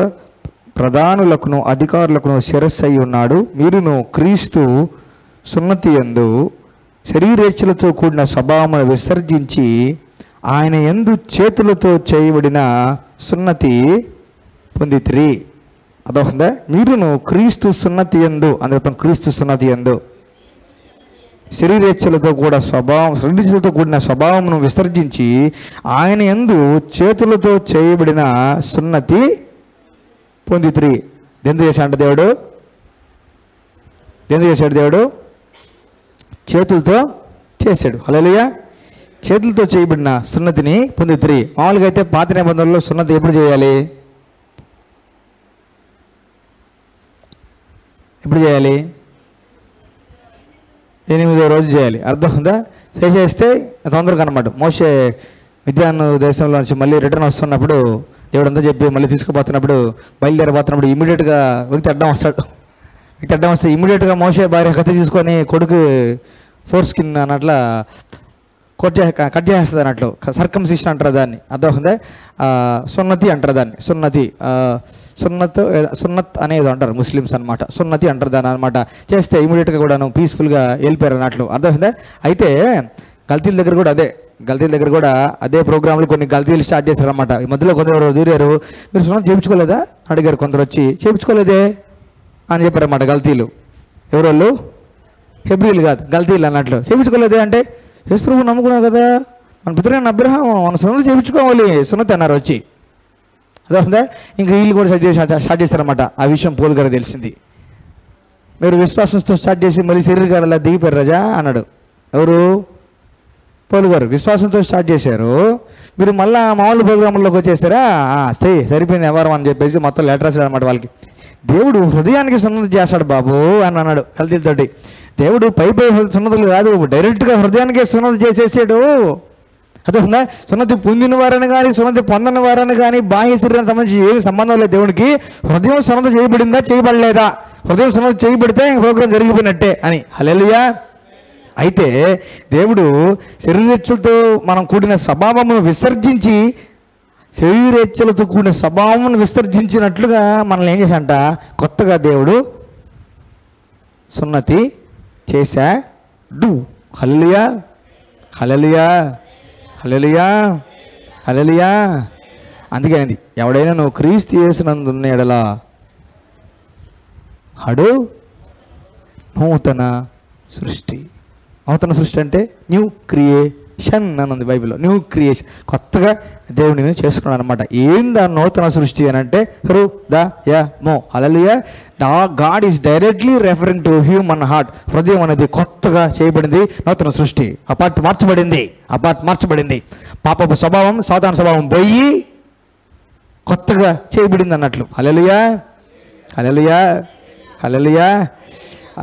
Speaker 1: ప్రధానులకును అధికారులకును శిరస్సు అయి ఉన్నాడు. మీరును క్రీస్తు సున్నతి యందు శరీరేచ్ఛలతో కూడిన స్వభావమును విసర్జించి ఆయన యందు చేతులతో చేయబడిన సున్నతి పొందితిరి. అదొకదా? మీరును క్రీస్తు సున్నతి యందు, అందులో క్రీస్తు సున్నతి యందు శరీరేచ్ఛలతో కూడా శరీరేచ్ఛలతో కూడిన స్వభావమును విసర్జించి ఆయన యందు చేతులతో చేయబడిన సున్నతి పొందితిరి. ఎందుకు చేశాడు దేవుడు? ఎందుకు చేశాడు దేవుడు? చేతులతో చేశాడు. హల్లెలూయా. చేతులతో చేయబడిన సున్నతిని పొందితిరి. మామూలుగా అయితే పాత నిబంధనలో సున్నతి ఎప్పుడు చేయాలి? ఎప్పుడు చేయాలి? 8వ రోజు చేయాలి. అర్థం ఉందా? చేసేస్తే తొందరగా అన్నమాట. మోషే మిద్యాను దేశంలో నుంచి మళ్ళీ రిటర్న్ వస్తున్నప్పుడు దేవుడు అంతా చెప్పి మళ్ళీ తీసుకుపోతున్నప్పుడు, బయలుదేరిపోతున్నప్పుడు ఇమీడియట్గా వ్యక్తి అడ్డం వస్తాడు. వ్యక్తి అడ్డం వస్తే ఇమీడియట్గా మోషే భార్య కత్తి తీసుకొని కొడుకు ఫోర్ స్కిన్ అన్నట్ల కట్ చేస్తుంది అన్నట్లు. సర్కంసిషన్ అంటారు దాన్ని. అర్థమవుతుందా? సున్నతి అంటారు దాన్ని. సున్నత్ అనేది అంటారు ముస్లిమ్స్ అనమాట. సున్నతి అంటారు దాన్ని అనమాట. చేస్తే ఇమీడియట్గా కూడాను పీస్ఫుల్గా వెళ్ళిపోయారు అన్నట్లు. అర్థమైందా? అయితే గల్తీల దగ్గర కూడా అదే ప్రోగ్రాంలు కొన్ని గల్తీలు స్టార్ట్ చేశారు అనమాట. ఈ మధ్యలో కొందరు దూరారు, మీరు సున్నతి చేయించుకోలేదా అడిగారు. కొందరు వచ్చి చేయించుకోలేదే అని చెప్పారన్నమాట. గల్తీలు ఎవరోళ్ళు? హెబ్రీలు కాదు, గల్తీలు అన్నట్లు. చేయించుకోలేదే అంటే యేసు ప్రభువు నమ్ముకున్నావు కదా, మన పితరైన అబ్రహాం మన సున్నతి చేయించుకోవాలి, సున్నతి అన్నారు వచ్చి. అదొందా ఇంకా వీళ్ళు కూడా స్టార్ట్ చేశారన్నమాట. ఆ విషయం పౌలు గారికి తెలిసింది. మీరు విశ్వాసంతో స్టార్ట్ చేసి మళ్ళీ శరీరకారు అలా దిగిపోయారు రాజా అన్నాడు. ఎవరు? పౌలు గారు. విశ్వాసంతో స్టార్ట్ చేశారు, మీరు మళ్ళీ మామూలు ప్రోగ్రాంలోకి వచ్చేసారా, సరిపోయింది వ్యవహారం అని చెప్పేసి మొత్తం లెటర్ రాశాడు అనమాట వాళ్ళకి. దేవుడు హృదయానికి సున్నతి చేస్తాడు బాబు అని అన్నాడు కల్తీలతోటి. దేవుడు పై సున్నతులు కాదు, డైరెక్ట్గా హృదయానికే సున్నతి చేసేసాడు. అర్థమవుతుందా? సున్నతి పొందిన వారని కానీ సున్నతి పొందని వారని కానీ బాహ్య శరీరానికి సంబంధించి ఏమి సంబంధం లేదు దేవుడికి. హృదయం సున్నతి చేయబడిందా చేయబడలేదా, హృదయం సున్నతి చేయబడితే ఇంక ప్రోగ్రాం జరిగిపోయినట్టే అని. హల్లెలూయా. అయితే దేవుడు శరీరేచ్ఛలతో మనం కూడిన స్వభావమును విసర్జించి, శరీరేచ్ఛలతో కూడిన స్వభావమును విసర్జించినట్లుగా మనల్ని ఏం చేశాడంట, కొత్తగా దేవుడు సున్నతి చేశాడు. హల్లెలూయా, హల్లెలూయా, హల్లెలూయా, హల్లెలూయా. అందుకే అండి, ఎవడైనా నువ్వు క్రీస్తు యేసునందున్న ఎడల అడు నూతన సృష్టి. నూతన సృష్టి అంటే న్యూ క్రియేషన్ అని ఉంది బైబిల్లో. న్యూ క్రియేషన్, కొత్తగా దేవుడిని చేసుకున్నాడు అనమాట. ఏందా నూతన సృష్టి అని అంటే హృదయము. Hallelujah. God is directly referring to human heart. హృదయం అనేది కొత్తగా చేయబడింది, నూతన సృష్టి. మార్చబడింది. పాపపు స్వభావం, సాధారణ స్వభావం పోయి కొత్తగా చేయబడింది అన్నట్లు. హల్లెలూయా, హల్లెలూయా, హల్లెలూయా.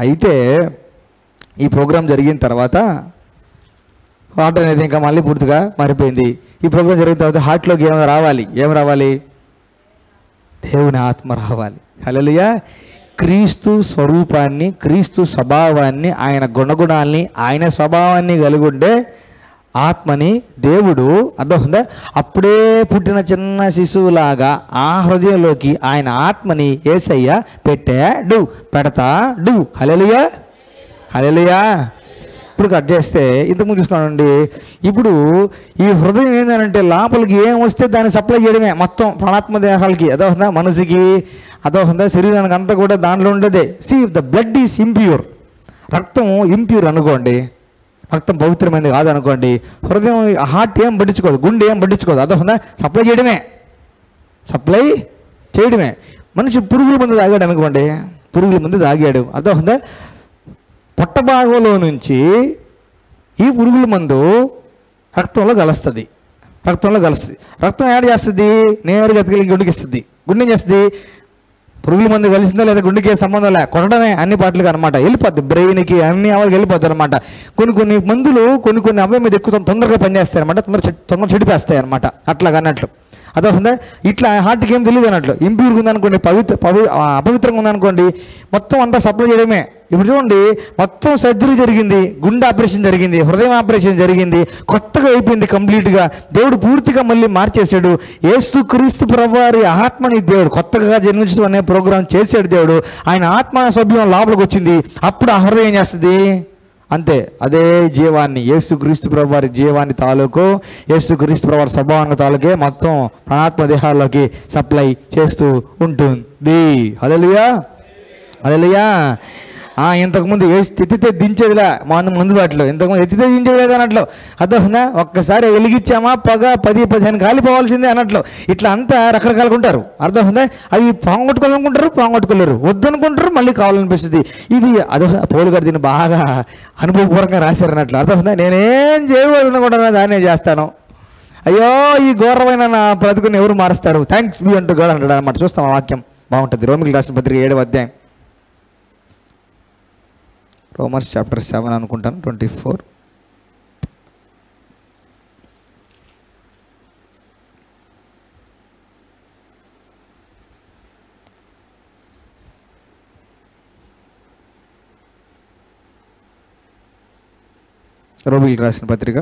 Speaker 1: అయితే ఈ ప్రోగ్రాం జరిగిన తర్వాత హార్ట్ అనేది ఇంకా మళ్ళీ పూర్తిగా మారిపోయింది. ఈ ప్రోగ్రాం జరిగిన తర్వాత హార్ట్లోకి ఏం రావాలి? దేవుని ఆత్మ రావాలి. హల్లెలూయా. క్రీస్తు స్వరూపాన్ని, క్రీస్తు స్వభావాన్ని, ఆయన గుణగుణాల్ని, ఆయన స్వభావాన్ని కలిగి ఉండే ఆత్మని దేవుడు, అర్థమవుతుందా, అప్పుడే పుట్టిన చిన్న శిశువులాగా ఆ హృదయంలోకి ఆయన ఆత్మని యేసయ్య పెడతాడు. హల్లెలూయా, హల్లెలూయా. ఇప్పుడు కట్ చేస్తే ఇంతకుముందు చూసుకోండి, ఇప్పుడు ఈ హృదయం ఏంటంటే లోపలికి ఏం వస్తే దాన్ని సప్లై చేయడమే మొత్తం ప్రాణాత్మ దేహాలకి. అదవుతుందా, మనసుకి, అదవుతుందా, శరీరానికి అంతా కూడా దాంట్లో ఉండేదే. The blood is impure. రక్తం ఇంప్యూర్ అనుకోండి, రక్తం పవిత్రమైనది కాదు అనుకోండి. హృదయం, హార్ట్ ఏం పట్టించుకోదు, గుండె ఏం పట్టించుకోదు. అదవుతుందా, సప్లై చేయడమే. మనిషి పురుగుల మందు తాగాడు అనుకోండి, పురుగుల మందు తాగాడు. అదవుతుందా, పొట్ట భాగంలో నుంచి ఈ పురుగుల మందు రక్తంలో కలుస్తుంది. రక్తం యాడ్ చేస్తుంది, నేరుగా ఎత్తుకెళ్ళి గుండెకి ఇస్తుంది. గుండె ఏం చేస్తుంది, పురుగుల మందు కలిసిందా లేదా గుండెకి సంబంధం లే, కొనడమే అన్ని పాటలకి అనమాట. వెళ్ళిపోద్ది బ్రెయిన్కి, అన్ని అవలకి వెళ్ళిపోద్ది అనమాట. కొన్ని మందులు కొన్ని అబ్బాయి మీద ఎక్కువ తొందరగా పనిచేస్తాయి అనమాట, తొందరగా చెడిపేస్తాయి అనమాట. అట్లాగా అన్నట్లు. అదవుతుందా, ఇట్లా హార్ట్కి ఏం తెలియదు అన్నట్లు. ఇంప్యూర్గా ఉందనుకోండి, అపవిత్రంగా ఉందనుకోండి, మొత్తం అంతా సప్లై చేయడమే. ఇప్పుడు చూడండి, మొత్తం సర్జరీ జరిగింది, గుండె ఆపరేషన్ జరిగింది, హృదయం ఆపరేషన్ జరిగింది, కొత్తగా అయిపోయింది కంప్లీట్గా. దేవుడు పూర్తిగా మళ్ళీ మార్చేశాడు. యేసుక్రీస్తు ప్రభువారి ఆత్మని దేవుడు కొత్తగా జన్మించడం అనే ప్రోగ్రాం చేశాడు దేవుడు. ఆయన ఆత్మ సభ్యం లోపలికి వచ్చింది. అప్పుడు ఆ హృదయం ఏం చేస్తుంది, అంతే, అదే జీవాన్ని, యేసుక్రీస్తు ప్రభువారి జీవాన్ని తాలూకు, యేసుక్రీస్తు ప్రభువారి స్వభావాన్ని తాలూకే మొత్తం ప్రాణాత్మ దేహాల్లోకి సప్లై చేస్తూ ఉంటుంది. హల్లెలూయా, హల్లెలూయా. ఇంతకుముందు ఎత్తితే దించేదిలా ముందు వాటిలో, ఇంతకుముందు ఎత్తితే దించేది లేదు అన్నట్లు. అర్థమవుతుందా, ఒక్కసారి వెలిగించామా పొగ 10-15 కాలిపోవాల్సిందే అన్నట్లు. ఇట్లా అంతా రకరకాలుగా ఉంటారు. అర్థమవుతుందా, అవి పోగొట్టుకోలేరు, వద్దనుకుంటారు, మళ్ళీ కావాలనిపిస్తుంది. ఇది పౌలు గారు దీన్ని బాగా అనుభవపూర్వకంగా రాశారన్నట్లు. అర్థమవుతుందా, నేనేం చేయకూడదనుకుంటున్నా దాన్నే చేస్తాను. అయ్యో ఈ ఘోరమైన నా బ్రతుకుని ఎవరు మారుస్తారు, థ్యాంక్స్ బి అంటూ గాడ్ అంటాడు అనమాట. చూస్తాం ఆ వాక్యం బాగుంటుంది. రోమిలకు రాసిన పత్రిక 7వ అధ్యాయం, రోమన్స్ చాప్టర్ 7 అనుకుంటాను, 24. రోమిలకు రాసిన పత్రిక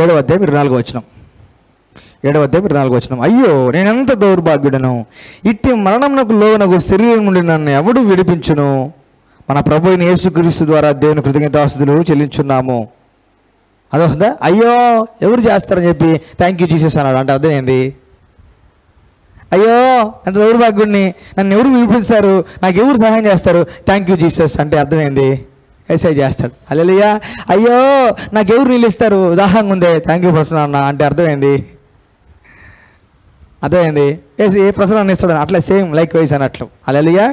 Speaker 1: 7వ అధ్యాయం 24వ వచనం. 7వ అధ్యాయం 24వ వచనం. అయ్యో నేనెంత దౌర్భాగ్యుడను, ఇట్టి మరణమునకు లోనగు శరీరం నుండి నన్ను ఎవడు విడిపించును? మన ప్రభు అయిన యేసుక్రీస్తు ద్వారా దేవుని కృతజ్ఞతాస్తుతులు చెల్లించున్నాము. అదొకదా, అయ్యో ఎవరు చేస్తారని చెప్పి థ్యాంక్ యూ జీసస్ అన్నాడు అంటే అర్థం ఏంది, అయ్యో ఎంత దౌర్భాగ్యుడిని, నన్ను ఎవరు విడిపిస్తారు, నాకు ఎవరు సహాయం చేస్తారు, థ్యాంక్ యూ జీసస్ అంటే అర్థమైంది, ఏసై చేస్తాడు. హల్లెలూయా. అయ్యో నాకెవరు నిలుస్తారు, దాహంగా ఉంది, థ్యాంక్ యూ ప్రసన్న అన్న అంటే అర్థమైంది. ఏసీ ప్రసన్న ఇస్తాడు. అట్లా సేమ్ లైక్ వైజ్ అన్నట్లు. హల్లెలూయా.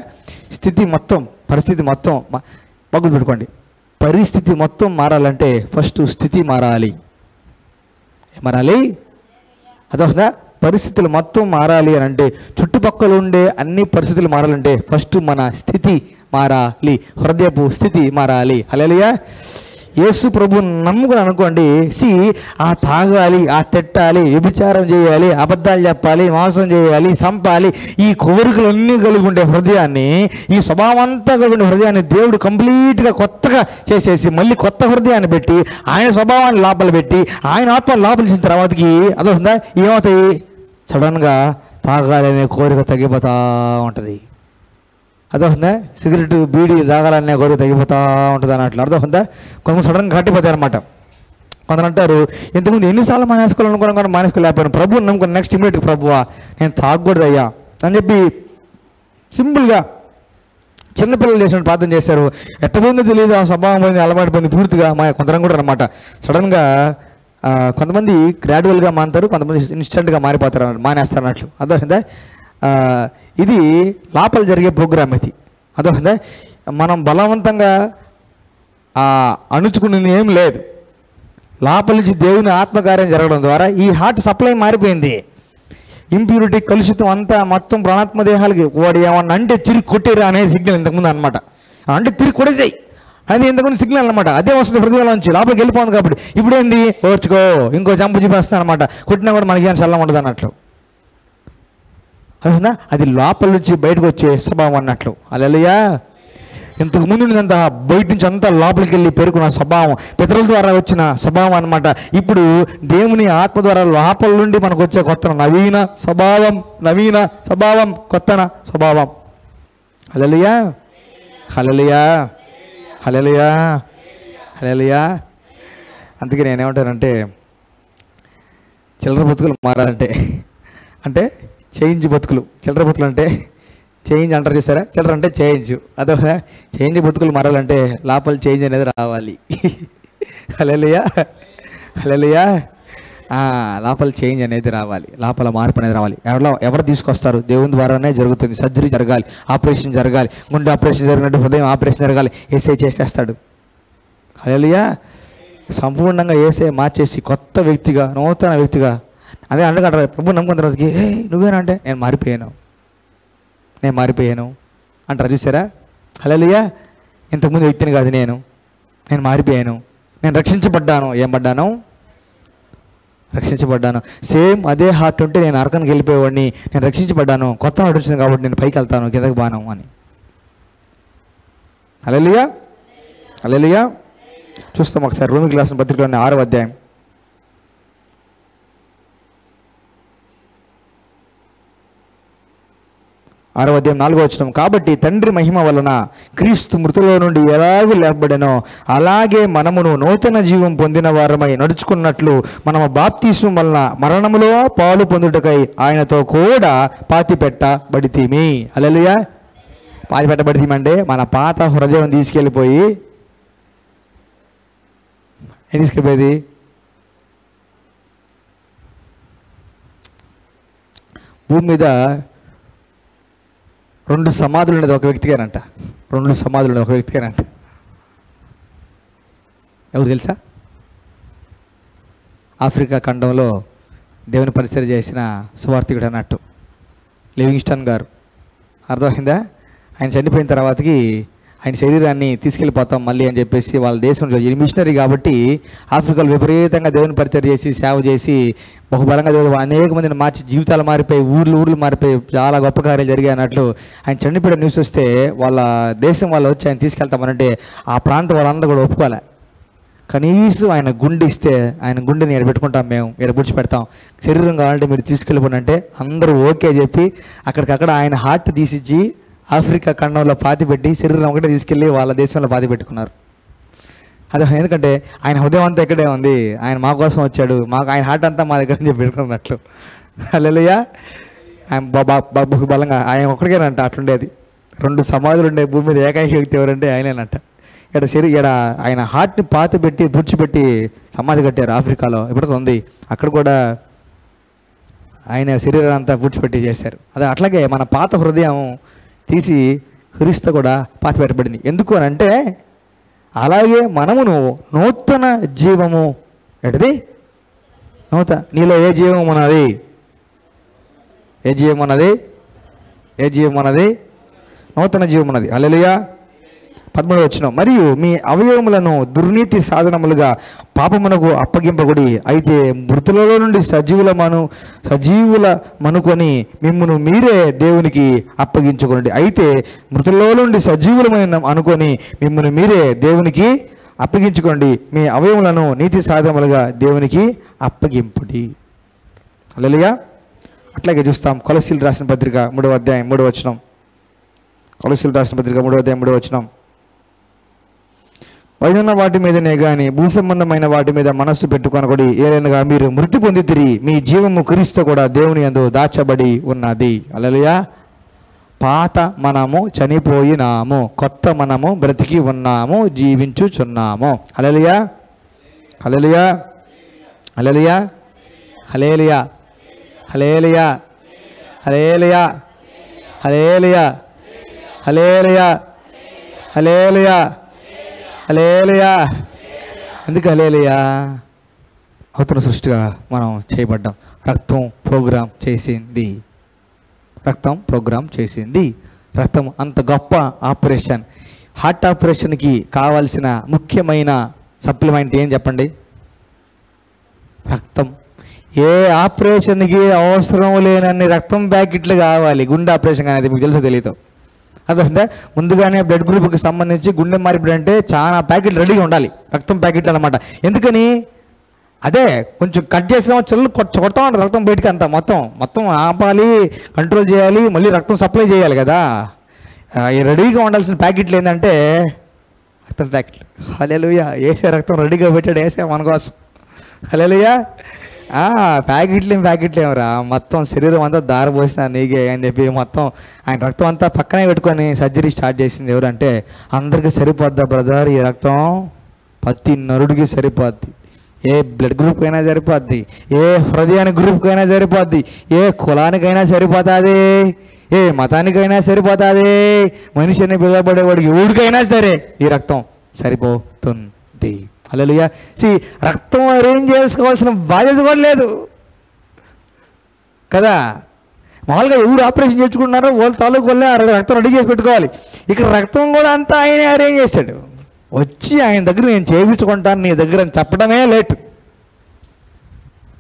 Speaker 1: స్థితి మొత్తం, పరిస్థితి మొత్తం పగులు పెట్టుకోండి. పరిస్థితి మొత్తం మారాలంటే ఫస్ట్ స్థితి మారాలి. అదొకదా. పరిస్థితులు మొత్తం మారాలి అని అంటే, చుట్టుపక్కల ఉండే అన్ని పరిస్థితులు మారాలంటే ఫస్ట్ మన స్థితి మారాలి, హృదయపు స్థితి మారాలి. హల్లెలూయా. యేసు ప్రభు నమ్ముకుని అనుకోండి, ఆ తాగాలి, ఆ తిట్టాలి, వ్యభిచారం చేయాలి, అబద్ధాలు చెప్పాలి, మోసం చేయాలి, చంపాలి, ఈ కోరికలు అన్నీ కలిగి ఉండే హృదయాన్ని, ఈ స్వభావం అంతా కలిగి ఉండే హృదయాన్ని దేవుడు కంప్లీట్గా కొత్తగా చేసేసి మళ్ళీ కొత్త హృదయాన్ని పెట్టి ఆయన స్వభావాన్ని లోపల పెట్టి ఆయన ఆత్మ లోపలిచిన తర్వాతకి అదొస్తుందా, ఏమవుతాయి, సడన్గా తాగాలి అనే కోరిక తగ్గిపోతూ ఉంటుంది. అర్థమవుతుందా? సిగరెట్ బీడీ తాగాలనే కోరిక తగ్గిపోతూ ఉంటుంది అన్నట్లు. అర్థమవుతుందా? కొంచెం సడన్గా కట్టిపోతాయి అనమాట. కొందరు అంటారు, ఇంతకుముందు ఎన్నిసార్లు మానేసుకోవాలనుకున్నాను కూడా మానేసుకోలేకపోయాను, ప్రభువు నమ్ముకుని నెక్స్ట్ ఇమీడియట్గా ప్రభువా నేను తాగకూడదయ్యా అని చెప్పి సింపుల్గా చిన్నపిల్లలు చేసినట్టు ప్రార్థన చేశారు. ఎట్టపోయిందో తెలియదు, ఆ స్వభావం పోయింది, అలవాటు పోయింది పూర్తిగా. కొందరం కూడా అనమాట సడన్గా కొంతమంది గ్రాడ్యువల్గా మారుతారు, కొంతమంది ఇన్స్టెంట్గా మానేస్తారు అన్నట్లు. అర్థమైందా? ఇది లోపల జరిగే ప్రోగ్రామ్ ఇది. అర్థమైందా? మనం బలవంతంగా అణుచుకునేది ఏం లేదు. లోపల నుంచి దేవుని ఆత్మకార్యం జరగడం ద్వారా ఈ హార్ట్ సప్లై మారిపోయింది. ఇంప్యూరిటీ, కలుషితం అంతా మొత్తం ప్రాణాత్మ దేహాలకి వాడు ఏమన్నా అంటే తిరిగి కొట్టేరా అనేది సిగ్నల్ ఇంతకుముందు అనమాట. అంటే తిరిగి కొట్టేసాయి అది ఇంతకుముందు సిగ్నల్ అనమాట. అదే వస్తుంది హృదయంలో నుంచి, లోపలికి వెళ్ళిపోతుంది. కాబట్టి ఇప్పుడు ఏంది, ఓర్చుకో, ఇంకో చంపు చూపేస్తాను అనమాట. కొట్టినా కూడా మనకి ఏం చల్లం ఉండదు అన్నట్లు. అవునా? అది లోపల నుంచి బయటకు వచ్చే స్వభావం అన్నట్లు. హల్లెలూయా. ఇంతకు ముందు ఉన్నంత బయట నుంచి అంతా లోపలికి వెళ్ళి పేరుకున్న స్వభావం, పితరుల ద్వారా వచ్చిన స్వభావం అనమాట. ఇప్పుడు దేవుని ఆత్మ ద్వారా లోపల నుండి మనకు వచ్చే కొత్త నవీన స్వభావం, కొత్త స్వభావం. హల్లెలూయా, హల్లెలూయా, హల్లెలూయా, హల్లెలూయా. అందుకే నేనేమంటానంటే, చిల్లర బతుకులు మారాలంటే అంటే చేంజ్ బతుకులు, చిల్లర బతుకులు అంటే చేంజ్ అంటారు చూసారా, చిల్లర అంటే చేంజ్. అదో చేంజ్ బతుకులు మారాలంటే లోపల చేంజ్ అనేది రావాలి. హల్లెలూయా, హల్లెలూయా. లోపల చేంజ్ అనేది రావాలి, లోపల మార్పు అనేది రావాలి. ఎవరు తీసుకొస్తారు? దేవుని ద్వారానే జరుగుతుంది. సర్జరీ జరగాలి, ఆపరేషన్ జరగాలి, గుండె ఆపరేషన్ జరిగినట్టు హృదయం ఆపరేషన్ జరగాలి, ఏసై చేసేస్తాడు. హల్లెలూయా. సంపూర్ణంగా ఏసై మార్చేసి కొత్త వ్యక్తిగా, నూతన వ్యక్తిగా. అదే అంటారు ప్రభు నమ్ముకున్న తర్వాతకి, నువ్వేనా అంటే నేను మారిపోయాను అంటారు చూసారా. హల్లెలూయా. ఇంతకుముందు వ్యక్తిని కాదు నేను మారిపోయాను, నేను రక్షించబడ్డాను. రక్షించబడ్డాను. సేమ్ అదే హార్ట్ ఉంటే నేను నరకానికి వెళ్ళిపోయేవాడిని, నేను రక్షించబడ్డాను, కొత్త హార్ట్ వచ్చింది కాబట్టి నేను పైకి వెళ్తాను, కిందకి బాను అని. హల్లెలూయా, హల్లెలూయా. చూస్తాం ఒకసారి రోమీయులకు రాసిన పత్రికలోని 6వ అధ్యాయం 4వ వచనం. కాబట్టి తండ్రి మహిమ వలన క్రీస్తు మృతుల నుండి ఎలాగూ లేపబడెనో అలాగే మనమును నూతన జీవం పొందిన వారమై నడుచుకున్నట్లు మనము బాప్తిస్మం వలన మరణములో పాలు పొందుటకై ఆయనతో కూడా పాతిపెట్టబడితిమి. హల్లెలూయా. పాతిపెట్టబడితిమంటే మన పాత హృదయం తీసుకెళ్ళిపోయి ఏం తీసుకెళ్ళిపోయేది? భూమి మీద 2 సమాధులు ఉండేది ఒక వ్యక్తిగానంట. 2 సమాధులు ఉండేది ఒక వ్యక్తిగానంట. ఎవరు తెలుసా? ఆఫ్రికా ఖండంలో దేవుని పరిచయం చేసిన సువార్థికుడు అన్నట్టు లివింగ్స్టన్ గారు. అర్థమైందా? ఆయన చనిపోయిన తర్వాతకి ఆయన శరీరాన్ని తీసుకెళ్ళిపోతాం మళ్ళీ అని చెప్పేసి వాళ్ళ దేశంలో మిషనరీ కాబట్టి ఆఫ్రికాలో విపరీతంగా దేవుని పరిచయం చేసి సేవ చేసి బహుబలంగా దేవుడు అనేక మందిని మార్చి జీవితాలు మారిపోయి ఊర్లు మారిపోయి చాలా గొప్ప కార్యాలు జరిగాయి అన్నట్లు ఆయన చనిపోయిన న్యూస్ వస్తే వాళ్ళ దేశం వాళ్ళు వచ్చి ఆయన తీసుకెళ్తామనంటే ఆ ప్రాంతం వాళ్ళందరూ కూడా ఒప్పుకోలే. కనీసం ఆయన గుండె ఇస్తే ఆయన గుండెని ఇక్కడ పెట్టుకుంటాం, మేము ఇక్కడ పుడిచిపెడతాం, శరీరం కావాలంటే మీరు తీసుకెళ్ళిపోండి అంటే అందరూ ఓకే చెప్పి అక్కడికక్కడ ఆయన హార్ట్ తీసిచ్చి ఆఫ్రికా ఖండంలో పాతిపెట్టి శరీరం ఒకటే తీసుకెళ్ళి వాళ్ళ దేశంలో పాతిపెట్టుకున్నారు. అదే ఎందుకంటే ఆయన హృదయం అంతా ఇక్కడే ఉంది, ఆయన మా కోసం వచ్చాడు, మాకు ఆయన హార్ట్ అంతా మా దగ్గర నుంచి పెట్టుకున్నట్లు. హల్లెలూయా, ఆయన బలంగా ఆయన ఒక్కడికేనంట అట్లుండేది. 2 సమాధులు ఉండే భూమి మీద ఏకైక వ్యక్తి ఎవరంటే ఆయనేనంట. ఇక్కడ ఆయన హార్ట్ని పాతిపెట్టి పూడ్చిపెట్టి సమాధి కట్టారు ఆఫ్రికాలో, ఇప్పుడు ఉంది అక్కడ కూడా ఆయన శరీరం అంతా పూడ్చిపెట్టి చేశారు. అట్లాగే మన పాత హృదయం తీసి క్రీస్తు కూడా పాతిపెట్టబడింది. ఎందుకు అని అంటే అలాగే మనమును నూతన జీవము ఏంటిది నీలో ఏ జీవం ఉన్నది? ఏ జీవం ఉన్నది? ఏ జీవం ఉన్నది? నూతన జీవం ఉన్నది. హల్లెలూయా. 13వ వచనం, మరియు మీ అవయవములను దుర్నీతి సాధనములుగా పాపమునకు అప్పగింపకుడి, అయితే మృతులలో నుండి సజీవుల మనుకొని మిమ్మును మీరే దేవునికి అప్పగించుకోండి. అయితే మృతులలో నుండి సజీవులమైన అనుకొని మిమ్మును మీరే దేవునికి అప్పగించుకోండి, మీ అవయవములను నీతి సాధనములుగా దేవునికి అప్పగింపుడి. హల్లెలూయా. అట్లాగే చూస్తాం కొలస్సీలు రాసిన పత్రిక 3వ అధ్యాయం 3వ వచనం. కొలస్సీలు రాసిన పత్రిక 3వ అధ్యాయం 3వ వచనం, పైనున్న వాటి మీదనే గాని భూ సంబంధమైన వాటి మీద మనస్సు పెట్టుకొనకూడి, ఏలైనగా మీరు మృతి పొందితిరి, మీ జీవము క్రీస్తు కూడా దేవుని యందు దాచబడి ఉన్నది. హల్లెలూయా. పాత మనము చనిపోయినాము, కొత్త మనము బ్రతికి ఉన్నాము, జీవించుచున్నాము. హల్లెలూయా. హల్లెలూయా. హల్లెలూయా. హల్లెలూయా. హల్లెలూయా. హల్లెలూయా. హల్లెలూయా. హల్లెలూయా. హల్లెలూయా. హల్లెలూయా. ఎందుకు హల్లెలూయా? నూతన సృష్టిగా మనం చేయబడ్డాం. రక్తం ప్రోగ్రాం చేసింది. రక్తం ప్రోగ్రాం చేసింది. రక్తం అంత గొప్ప ఆపరేషన్. హార్ట్ ఆపరేషన్కి కావాల్సిన ముఖ్యమైన సప్లిమెంట్ ఏం చెప్పండి? రక్తం. ఏ ఆపరేషన్కి అవసరం లేనన్ని రక్తం ప్యాకెట్లు కావాలి గుండె ఆపరేషన్ అనేది. మీకు తెలుసో తెలియదు? అదే ముందుగానే బ్లడ్ గ్రూప్కి సంబంధించి గుండె మార్పిడి అంటే చాలా ప్యాకెట్లు రెడీగా ఉండాలి, రక్తం ప్యాకెట్లు అనమాట. ఎందుకని? అదే కొంచెం కట్ చేసామో చెల్లు కొడతా ఉంటుంది రక్తం బయటికి, అంతా మొత్తం ఆపాలి, కంట్రోల్ చేయాలి, మళ్ళీ రక్తం సప్లై చేయాలి కదా. రెడీగా ఉండాల్సిన ప్యాకెట్లు ఏంటంటే రక్తం ప్యాకెట్లు. హల్లెలూయా. ఏసే రక్తం రెడీగా పెట్టాడు ఏసే మన కోసం. హల్లెలూయా. ప్యాకెట్లు ఏమరా, మొత్తం శరీరం అంతా దారపోసిన నీకే అని చెప్పి మొత్తం ఆయన రక్తం అంతా పక్కనే పెట్టుకొని సర్జరీ స్టార్ట్ చేసింది. ఎవరంటే అందరికీ సరిపోద్దా బ్రదర్ ఈ రక్తం? ప్రతి నరుడికి సరిపోద్ది. ఏ బ్లడ్ గ్రూప్ అయినా సరిపోద్ది, ఏ హృదయానికి గ్రూప్కైనా సరిపోద్ది, ఏ కులానికైనా సరిపోతుంది, ఏ మతానికైనా సరిపోతుంది, మనిషిని పిలవబడేవాడికి ఎవరికైనా సరే ఈ రక్తం సరిపోతుంది. హల్లెలూయా. రక్తం అరేంజ్ చేసుకోవాల్సిన బాధ్యత కూడా లేదు కదా. మామూలుగా ఎవరు ఆపరేషన్ చేయించుకుంటున్నారో వాళ్ళ తాలూకు వల్లే రక్తం రెడీ చేసి పెట్టుకోవాలి. ఇక్కడ రక్తం కూడా అంతా ఆయనే అరేంజ్ చేశాడు. వచ్చి ఆయన దగ్గర నేను చేయించుకుంటాను నీ దగ్గర అని చెప్పడమే లేట్.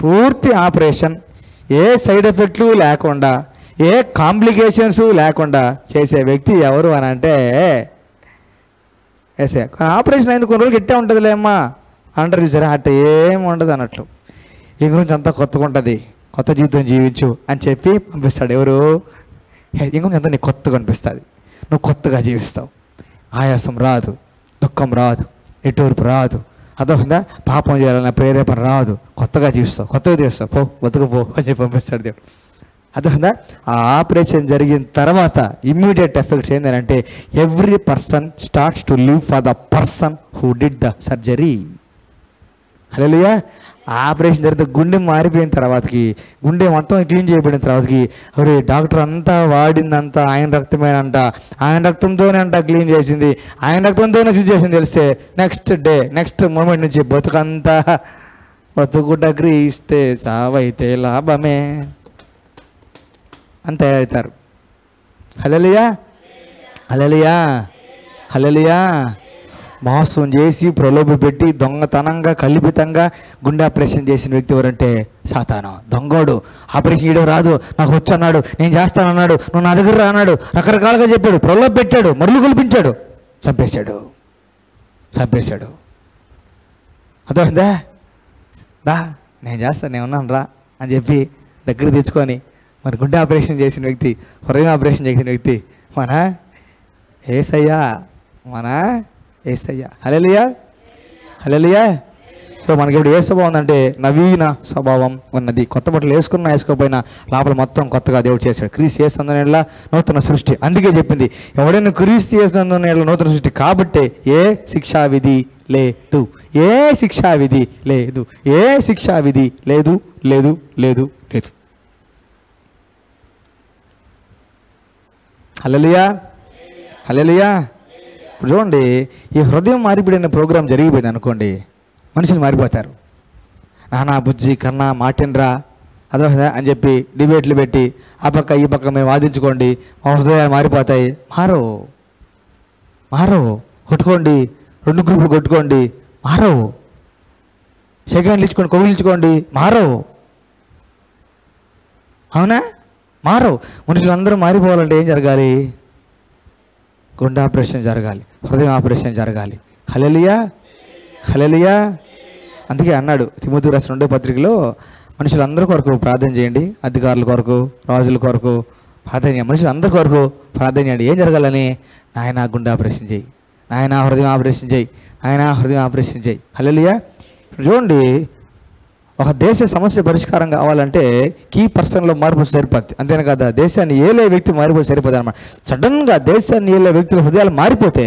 Speaker 1: పూర్తి ఆపరేషన్, ఏ సైడ్ ఎఫెక్ట్లు లేకుండా, ఏ కాంప్లికేషన్స్ లేకుండా చేసే వ్యక్తి ఎవరు అని అంటే ఏసే. ఆపరేషన్ అయింది కొన్ని రోజులు ఇట్టే ఉంటుందిలే అమ్మా అంటారు చూసారా, అట్ట ఏమి ఉండదు అన్నట్లు. ఈ గురించి అంతా కొత్తగా ఉంటుంది, కొత్త జీవితం జీవించు అని చెప్పి పంపిస్తాడు. ఎవరు? ఇంకొంచెం అంతా నీకు కొత్తగా అనిపిస్తుంది, నువ్వు కొత్తగా జీవిస్తావు, ఆయాసం రాదు, దుఃఖం రాదు, ఎటూర్పు రాదు, అదొక పాపం చేయాలన్న ప్రేరేపణ రాదు, కొత్తగా జీవిస్తావు, కొత్తగా తీస్తావు, పో బతుకుపో అని చెప్పి పంపిస్తాడు దేవుడు. అదొక ఆ ఆపరేషన్ జరిగిన తర్వాత ఇమ్మీడియట్ ఎఫెక్ట్స్ ఏంటంటే every person starts to live for the person who did the surgery. Hallelujah. Operation జరిగితే గుండె మారిపోయిన తర్వాతకి, గుండె మొత్తం క్లీన్ చేయబడిన తర్వాతకి, అరే డాక్టర్ అంతా వాడిందంతా ఆయన రక్తమేనంట, ఆయన రక్తంతోనే అంట క్లీన్ చేసింది, ఆయన రక్తంతోనే చేసింది తెలిస్తే నెక్స్ట్ మూమెంట్ నుంచి బతుకంతా బతుకుట క్రీస్తే సావైతే లాభమే అని తయారవుతారు. హల్లెలూయా. హల్లెలూయా. హల్లెలూయా. మోసం చేసి ప్రలోభ పెట్టి దొంగతనంగా కల్పితంగా గుండె ఆపరేషన్ చేసిన వ్యక్తి ఎవరంటే సాతాను. దొంగోడు. ఆపరేషన్ చేయడం రాదు, నాకు వచ్చు అన్నాడు, నేను చేస్తానన్నాడు, నువ్వు నా దగ్గర రా అన్నాడు, రకరకాలుగా చెప్పాడు, ప్రలోభ పెట్టాడు, మరులు కల్పించాడు, చంపేశాడు. అర్థమైందా? నేను చేస్తాను, నేను ఉన్నాను రా అని చెప్పి దగ్గర తెచ్చుకొని మరి గుండె ఆపరేషన్ చేసిన వ్యక్తి, హృదయం ఆపరేషన్ చేసిన వ్యక్తి మన యేసయ్య. హల్లెలూయా. హల్లెలూయా. సో మనకి ఇప్పుడు ఏ స్వభావం ఉందంటే నవీన స్వభావం ఉన్నది. కొత్త బట్టలు వేసుకున్నా వేసుకోకపోయినా లోపల మొత్తం కొత్తగా దేవుడు చేశాడు. క్రీస్తు యేసునందున నూతన సృష్టి. అందుకే చెప్పింది, ఎవడైనా క్రీస్తు యేసునందున నూతన సృష్టి కాబట్టి ఏ శిక్షా విధి లేదు, ఏ శిక్షా విధి లేదు, ఏ శిక్షా విధి లేదు లేదు లేదు లేదు. హల్లెలూయా, హల్లెలూయా. ఇప్పుడు చూడండి, ఈ హృదయం మారిపోయిన ప్రోగ్రాం జరిగిపోయింది అనుకోండి, మనుషులు మారిపోతారు. నానా బుజ్జి కన్నా మాటినరా అదో అని చెప్పి డిబేట్లు పెట్టి ఆ పక్క ఈ పక్క మేము వాదించుకోండి, మా హృదయాలు మారిపోతాయి. మారవు. కొట్టుకోండి, 2 గ్రూపులు కొట్టుకోండి, మారవు. సెకండ్లు ఇచ్చుకోండి, కౌగిలించుకోండి, మారవు. అవునా? మారవు. మనుషులందరూ మారిపోవాలంటే ఏం జరగాలి? గుండె ఆపరేషన్ జరగాలి, హృదయం ఆపరేషన్ జరగాలి. హల్లెలూయా, హల్లెలూయా. అందుకే అన్నాడు తిమోతి రాసిన 2వ పత్రికలో, మనుషులందరి కొరకు ప్రార్థన చేయండి, అధికారుల కొరకు, రాజుల కొరకు ప్రార్థన చేయండి, మనుషులందరి కొరకు ప్రార్థన చేయండి. ఏం జరగాలని? నాయన గుండె ఆపరేషన్ చేయి, నాయన హృదయం ఆపరేషన్ చేయి, నాయన హృదయం ఆపరేషన్ చేయి. హల్లెలూయా. చూడండి, ఒక దేశ సమస్య పరిష్కారం కావాలంటే కీ పర్సన్లో మార్పు సరిపోద్ది, అంతేనా కదా? దేశాన్ని ఏలే వ్యక్తి మారిపోతే సరిపోతుంది అనమాట. సడన్గా దేశాన్ని ఏలే వ్యక్తుల హృదయాలు మారిపోతే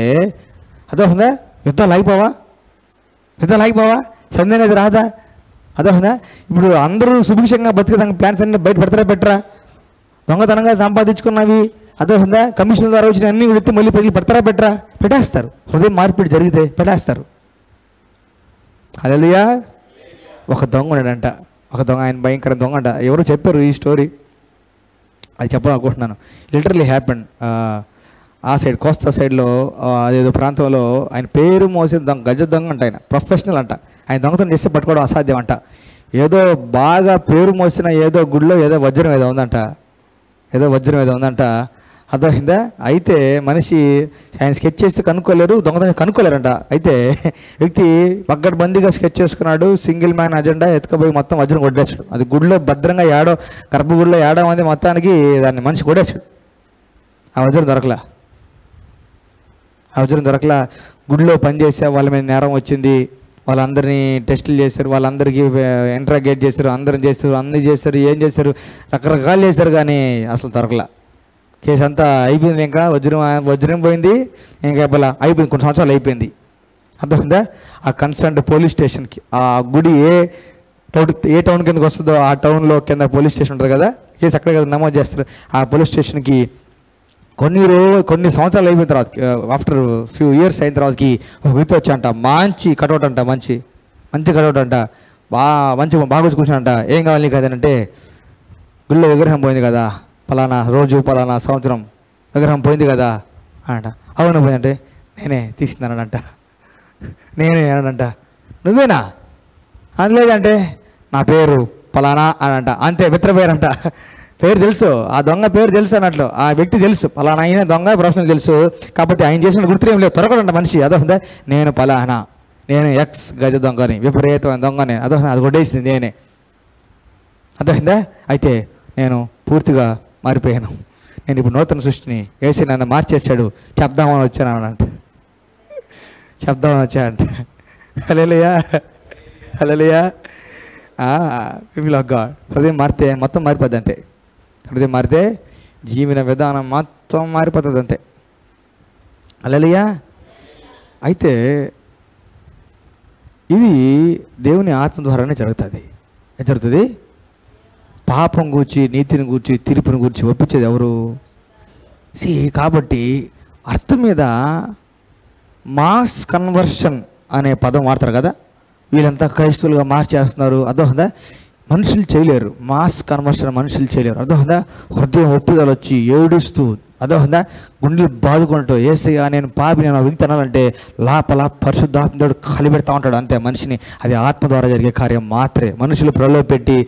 Speaker 1: అదోహందా? యుద్ధాలు ఆగిపోవా? సంధి అనేది రాదా? అదోహందా? ఇప్పుడు అందరూ సుభిక్షంగా బతికేదానికి ప్లాన్స్ అన్ని బయట పెట్టరా? దొంగతనంగా సంపాదించుకున్నవి అదోహందా? కమిషన్ ద్వారా వచ్చిన అన్ని వ్యక్తి మళ్ళీ ప్రజలు పెట్టేస్తారు. హృదయం మార్పిడి జరిగితే పెట్టేస్తారు. హల్లెలూయా. ఒక దొంగ ఉన్నాడంట, ఆయన భయంకర దొంగ అంట. ఎవరో చెప్పారు ఈ స్టోరీ, అది చెప్పాలనుకుంటున్నాను. Literally happened. ఆ సైడ్ కోస్తా సైడ్లో అదేదో ప్రాంతంలో ఆయన పేరు మోసిన దొంగ, గజ దొంగ అంట. ఆయన ప్రొఫెషనల్ అంట. ఆయన దొంగతనం చేస్తే పట్టుకోవడం అసాధ్యం అంట. ఏదో బాగా పేరు మోసిన ఏదో గుడిలో ఏదో వజ్రం ఏదో ఉందంట. అర్థమైందా? అయితే మనిషి ఆయన స్కెచ్ చేస్తే దొంగతనం కనుక్కోలేరంట. అయితే వ్యక్తి పక్కడబందీగా స్కెచ్ చేసుకున్నాడు, సింగిల్ మ్యాన్ అజెండా ఎత్తుకపోయి మొత్తం వజ్రం కొట్టేశాడు. అది గుడిలో భద్రంగా గర్భగుడిలో మంది మొత్తానికి దాన్ని మనిషి కొట్టేశాడు. ఆ వజ్రం దొరకలా. గుడిలో పనిచేసే వాళ్ళ మీద నేరం వచ్చింది, వాళ్ళందరినీ టెస్టులు చేశారు, వాళ్ళందరికీ ఇంట్రాగేట్ చేశారు, అన్ని చేశారు, ఏం చేశారు, రకరకాలు చేశారు, కానీ అసలు దొరకలా. కేసు అంతా అయిపోయింది. ఇంకా వజ్రం పోయింది, ఇంకా అయిపోయింది, కొన్ని సంవత్సరాలు అయిపోయింది. అర్థమైందా? ఆ కన్సర్న్ పోలీస్ స్టేషన్కి, ఆ గుడి ఏ టౌన్ కిందకి వస్తుందో ఆ టౌన్లో కింద పోలీస్ స్టేషన్ ఉంటుంది కదా, కేసు అక్కడే కదా నమోదు చేస్తారు. ఆ పోలీస్ స్టేషన్కి కొన్ని సంవత్సరాలు అయిపోయిన తర్వాత, ఆఫ్టర్ ఫ్యూ ఇయర్స్ అయిన తర్వాతకి ఒక వ్యక్తి వచ్చాయంట. మంచి కటౌట్ అంట, మంచి కటౌట్ అంట, బాగా వచ్చి కూర్చోనంట. ఏం కావాలి నీకు అదేనంటే, గుళ్ళో విగ్రహం పోయింది కదా, పలానా రోజు పలానా సంవత్సరం విగ్రహం పోయింది కదా అనంట. అవును పోయిందంటే, నేనే తీస్తున్నానంట. నువ్వేనా? లేదంటే నా పేరు పలానా అనంట. అంతే, మిత్రపేరంట. పేరు తెలుసు, ఆ దొంగ పేరు తెలుసు అన్నట్లు. ఆ వ్యక్తి తెలుసు, పలానా అయినా దొంగ ప్రొఫెషనల్ తెలుసు, కాబట్టి ఆయన చేసిన గుర్తులేం లేదు. త్వరగడంట మనిషి. అదొందా? నేను పలానా, నేను ఎక్స్ గజ దొంగని, విపరీతమైన దొంగని. అది కొట్టేసింది నేనే. అదొందా? అయితే నేను పూర్తిగా మారిపోయాను, నేను ఇప్పుడు నూతన సృష్టిని, వేసి నన్ను మార్చేశాడు, చెప్దామని వచ్చానంట. హల్లెలూయా, హల్లెలూయా. పీపుల్ ఆఫ్ గాడ్, హృదయం మారితే మొత్తం మారిపోద్ది అంతే. హృదయం మారితే జీవన విధానం మొత్తం మారిపోతుంది అంతే. హల్లెలూయా. అయితే ఇది దేవుని ఆత్మ ద్వారానే జరుగుతుంది. పాపం గూర్చి, నీతిని గూర్చి, తీర్పుని గూర్చి ఒప్పించేది ఎవరు? కాబట్టి అర్థం మీద మాస్ కన్వర్షన్ అనే పదం వాడతారు కదా, వీళ్ళంతా క్రైస్తవులుగా మార్చేస్తున్నారు. అర్థమైందా? మనుషులు చేయలేరు, మాస్ కన్వర్షన్ మనుషులు చేయలేరు. అర్థమైందా? హృదయం ఒప్పుదల వచ్చి ఏడుస్తూ, అర్థమైందా, గుండెలు బాదుకుంటూ, ఏసయ్యా నేను పాపి, నేను వ్యక్తి అనాలంటే లోపల పరిశుద్ధాత్ముడు కలిపెడతా ఉంటాడు అంతే మనిషిని. అది ఆత్మ ద్వారా జరిగే కార్యం మాత్రమే. మనుషులు ప్రలోభ పెట్టి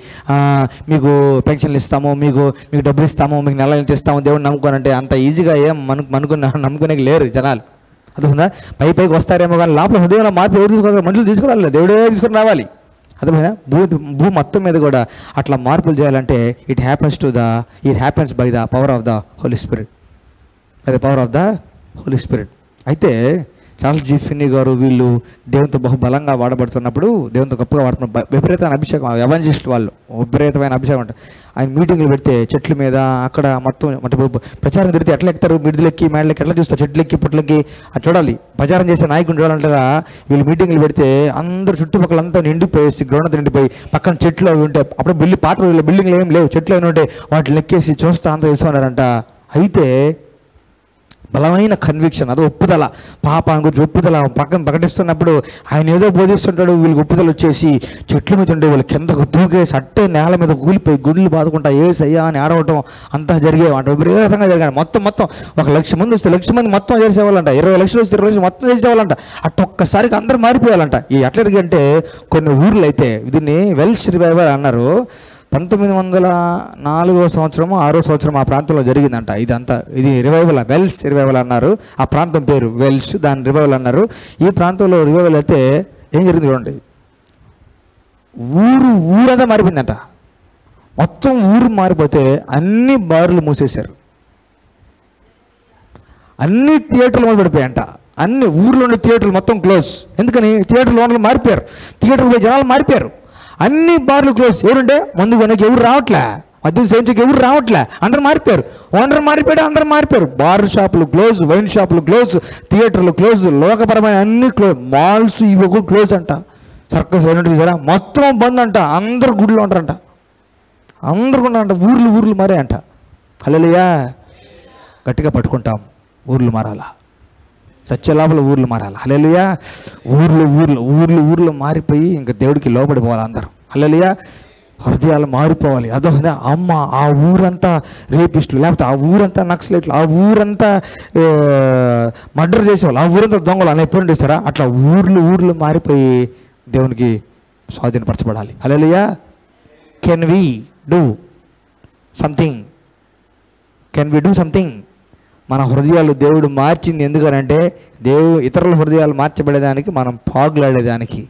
Speaker 1: మీకు పెన్షన్లు ఇస్తాము, మీకు డబ్బులు ఇస్తాము, మీకు నెల ఇస్తాము, దేవుడిని నమ్ముకోనంటే అంత ఈజీగా ఏం నమ్ముకునే లేరు జనాలు. అర్థమైందా? పైకి వస్తారేమో కానీ లోపల హృదయంలో మార్పు ఎవరు తీసుకోవాలి? మనుషులు తీసుకురాలి, దేవుడే తీసుకుని రావాలి. అర్థమైనా? భూ మొత్తం మీద కూడా అట్లా మార్పులు చేయాలంటే it happens by the power of the holy spirit. అయితే చార్లెస్ జీ ఫిన్నీ గారు వీళ్ళు దేవునితో బహుబలంగా వాడబడుతున్నప్పుడు, దేవునితో గొప్పగా వాడుతున్న విపరీతమైన అభిషేకం, ఎవాంజలిస్ట్ వాళ్ళు విపరీతమైన అభిషేకం అంటే ఆయన మీటింగ్లు పెడితే చెట్ల మీద అక్కడ మొత్తం అంటే ప్రచారం తిరిగితే ఎట్లా ఎక్కుతారు, మిడిదిలెక్కి మేడలెక్కి ఎట్లా చూస్తారు, చెట్లెక్కి పుట్లకి అది చూడాలి. ప్రచారం చేసే నాయకుడు చూడాలంటగా వీళ్ళు మీటింగ్లు పెడితే అందరూ చుట్టుపక్కలంతా నిండిపోయేసి గ్రౌండ్ నిండిపోయి పక్కన చెట్లు అవి ఉంటే అప్పుడు బిల్డింగ్లు ఏం లేవు, చెట్లు ఏమి ఉంటాయి, వాటిని ఎక్కేసి చూస్తా అంతా చూస్తున్నారంట. అయితే బలమైన కన్విక్షన్, అది ఒప్పుదల, పాపాన్ని గురించి ఒప్పుదల పక్కన ప్రకటిస్తున్నప్పుడు ఆయన ఏదో బోధిస్తుంటాడు, వీళ్ళకి ఒప్పుదల వచ్చేసి చెట్ల మీద ఉండే వాళ్ళు కిందకు దూకేసి అట్టే నేల మీద కూలిపోయి గుండెలు బాదుకుంటా ఏసయ్యా అని ఆడవటం అంతా జరిగేవంట. విపరీతంగా జరిగాడు. మొత్తం 1,00,000 మంది వస్తే 1,00,000 మంది మొత్తం చేసేవాళ్ళంట, 20 లక్షలు వస్తే 20 లక్షలు మొత్తం చేసేవాళ్ళంట. అట్లా ఒక్కసారికి అందరూ మారిపోయాలంట. ఈ ఎట్లా అంటే కొన్ని ఊర్లు అయితే దీన్ని వెల్ష్ రివైవల్ అన్నారు. 1904 సంవత్సరము 6 సంవత్సరం ఆ ప్రాంతంలో జరిగిందంట. ఇది రివైవల్, వెల్ష్ రివైవల్ అన్నారు. ఆ ప్రాంతం పేరు వెల్ష్, దాని రివైవల్ అన్నారు. ఈ ప్రాంతంలో రివైవల్ అయితే ఏం జరిగింది చూడండి, ఊరంతా మారిపోయిందంట. మొత్తం ఊరు మారిపోతే అన్ని బార్లు మూసేశారు, అన్ని థియేటర్లు మొదలు పడిపోయాయంట. అన్ని ఊర్లో ఉండే థియేటర్లు మొత్తం క్లోజ్. ఎందుకని? థియేటర్లు ఓనర్లు మారిపోయారు, థియేటర్లు పోయి జనాలు మారిపోయారు, అన్ని బార్లు క్లోజ్. ఎవరుంటే ముందు కొనకి ఎవరు రావట్లే, మధ్య సేవించకి ఎవరు రావట్లే, అందరూ మారిపోయారు. ఓనర్ మారిపోయాడు, అందరూ మారిపోయారు. బార్ షాపులు క్లోజ్, వైన్ షాపులు క్లోజ్, థియేటర్లు క్లోజ్, లోకపరమైన అన్ని క్లోజ్, మాల్స్ ఇవి కూడా క్లోజ్ అంట. సర్కస్ అయినట్టు చూసారా, మొత్తం బంద్ అంట. అందరు గుడిలో ఉంటారంట, అందరు ఉన్నారంట. ఊర్లు మారే అంట. హల్లెలూయా. గట్టిగా పట్టుకుంటాం, ఊర్లు మారాలా, సత్యలాభాల ఊర్లు మారాలి. హల్లెలూయా. ఊర్లు మారిపోయి ఇంకా దేవుడికి లోబడిపోవాలి అందరూ. హల్లెలూయా. హృదయాలు మారిపోవాలి. అమ్మ ఆ ఊరంతా రేపిస్టులు, లేకపోతే ఆ ఊరంతా నక్సలైట్లు, ఆ ఊరంతా మర్డర్ చేసేవాళ్ళు, ఆ ఊరంతా దొంగలు అని ఎప్పుడు చేస్తారా? అట్లా ఊర్లు మారిపోయి దేవునికి స్వాధీనపరచబడాలి. Hallelujah. Can we do something? మన హృదయాలు దేవుడు మార్చింది ఎందుకనంటే ఇతరుల హృదయాలు మార్చబడేదానికి, మనం పాగులాడేదానికి.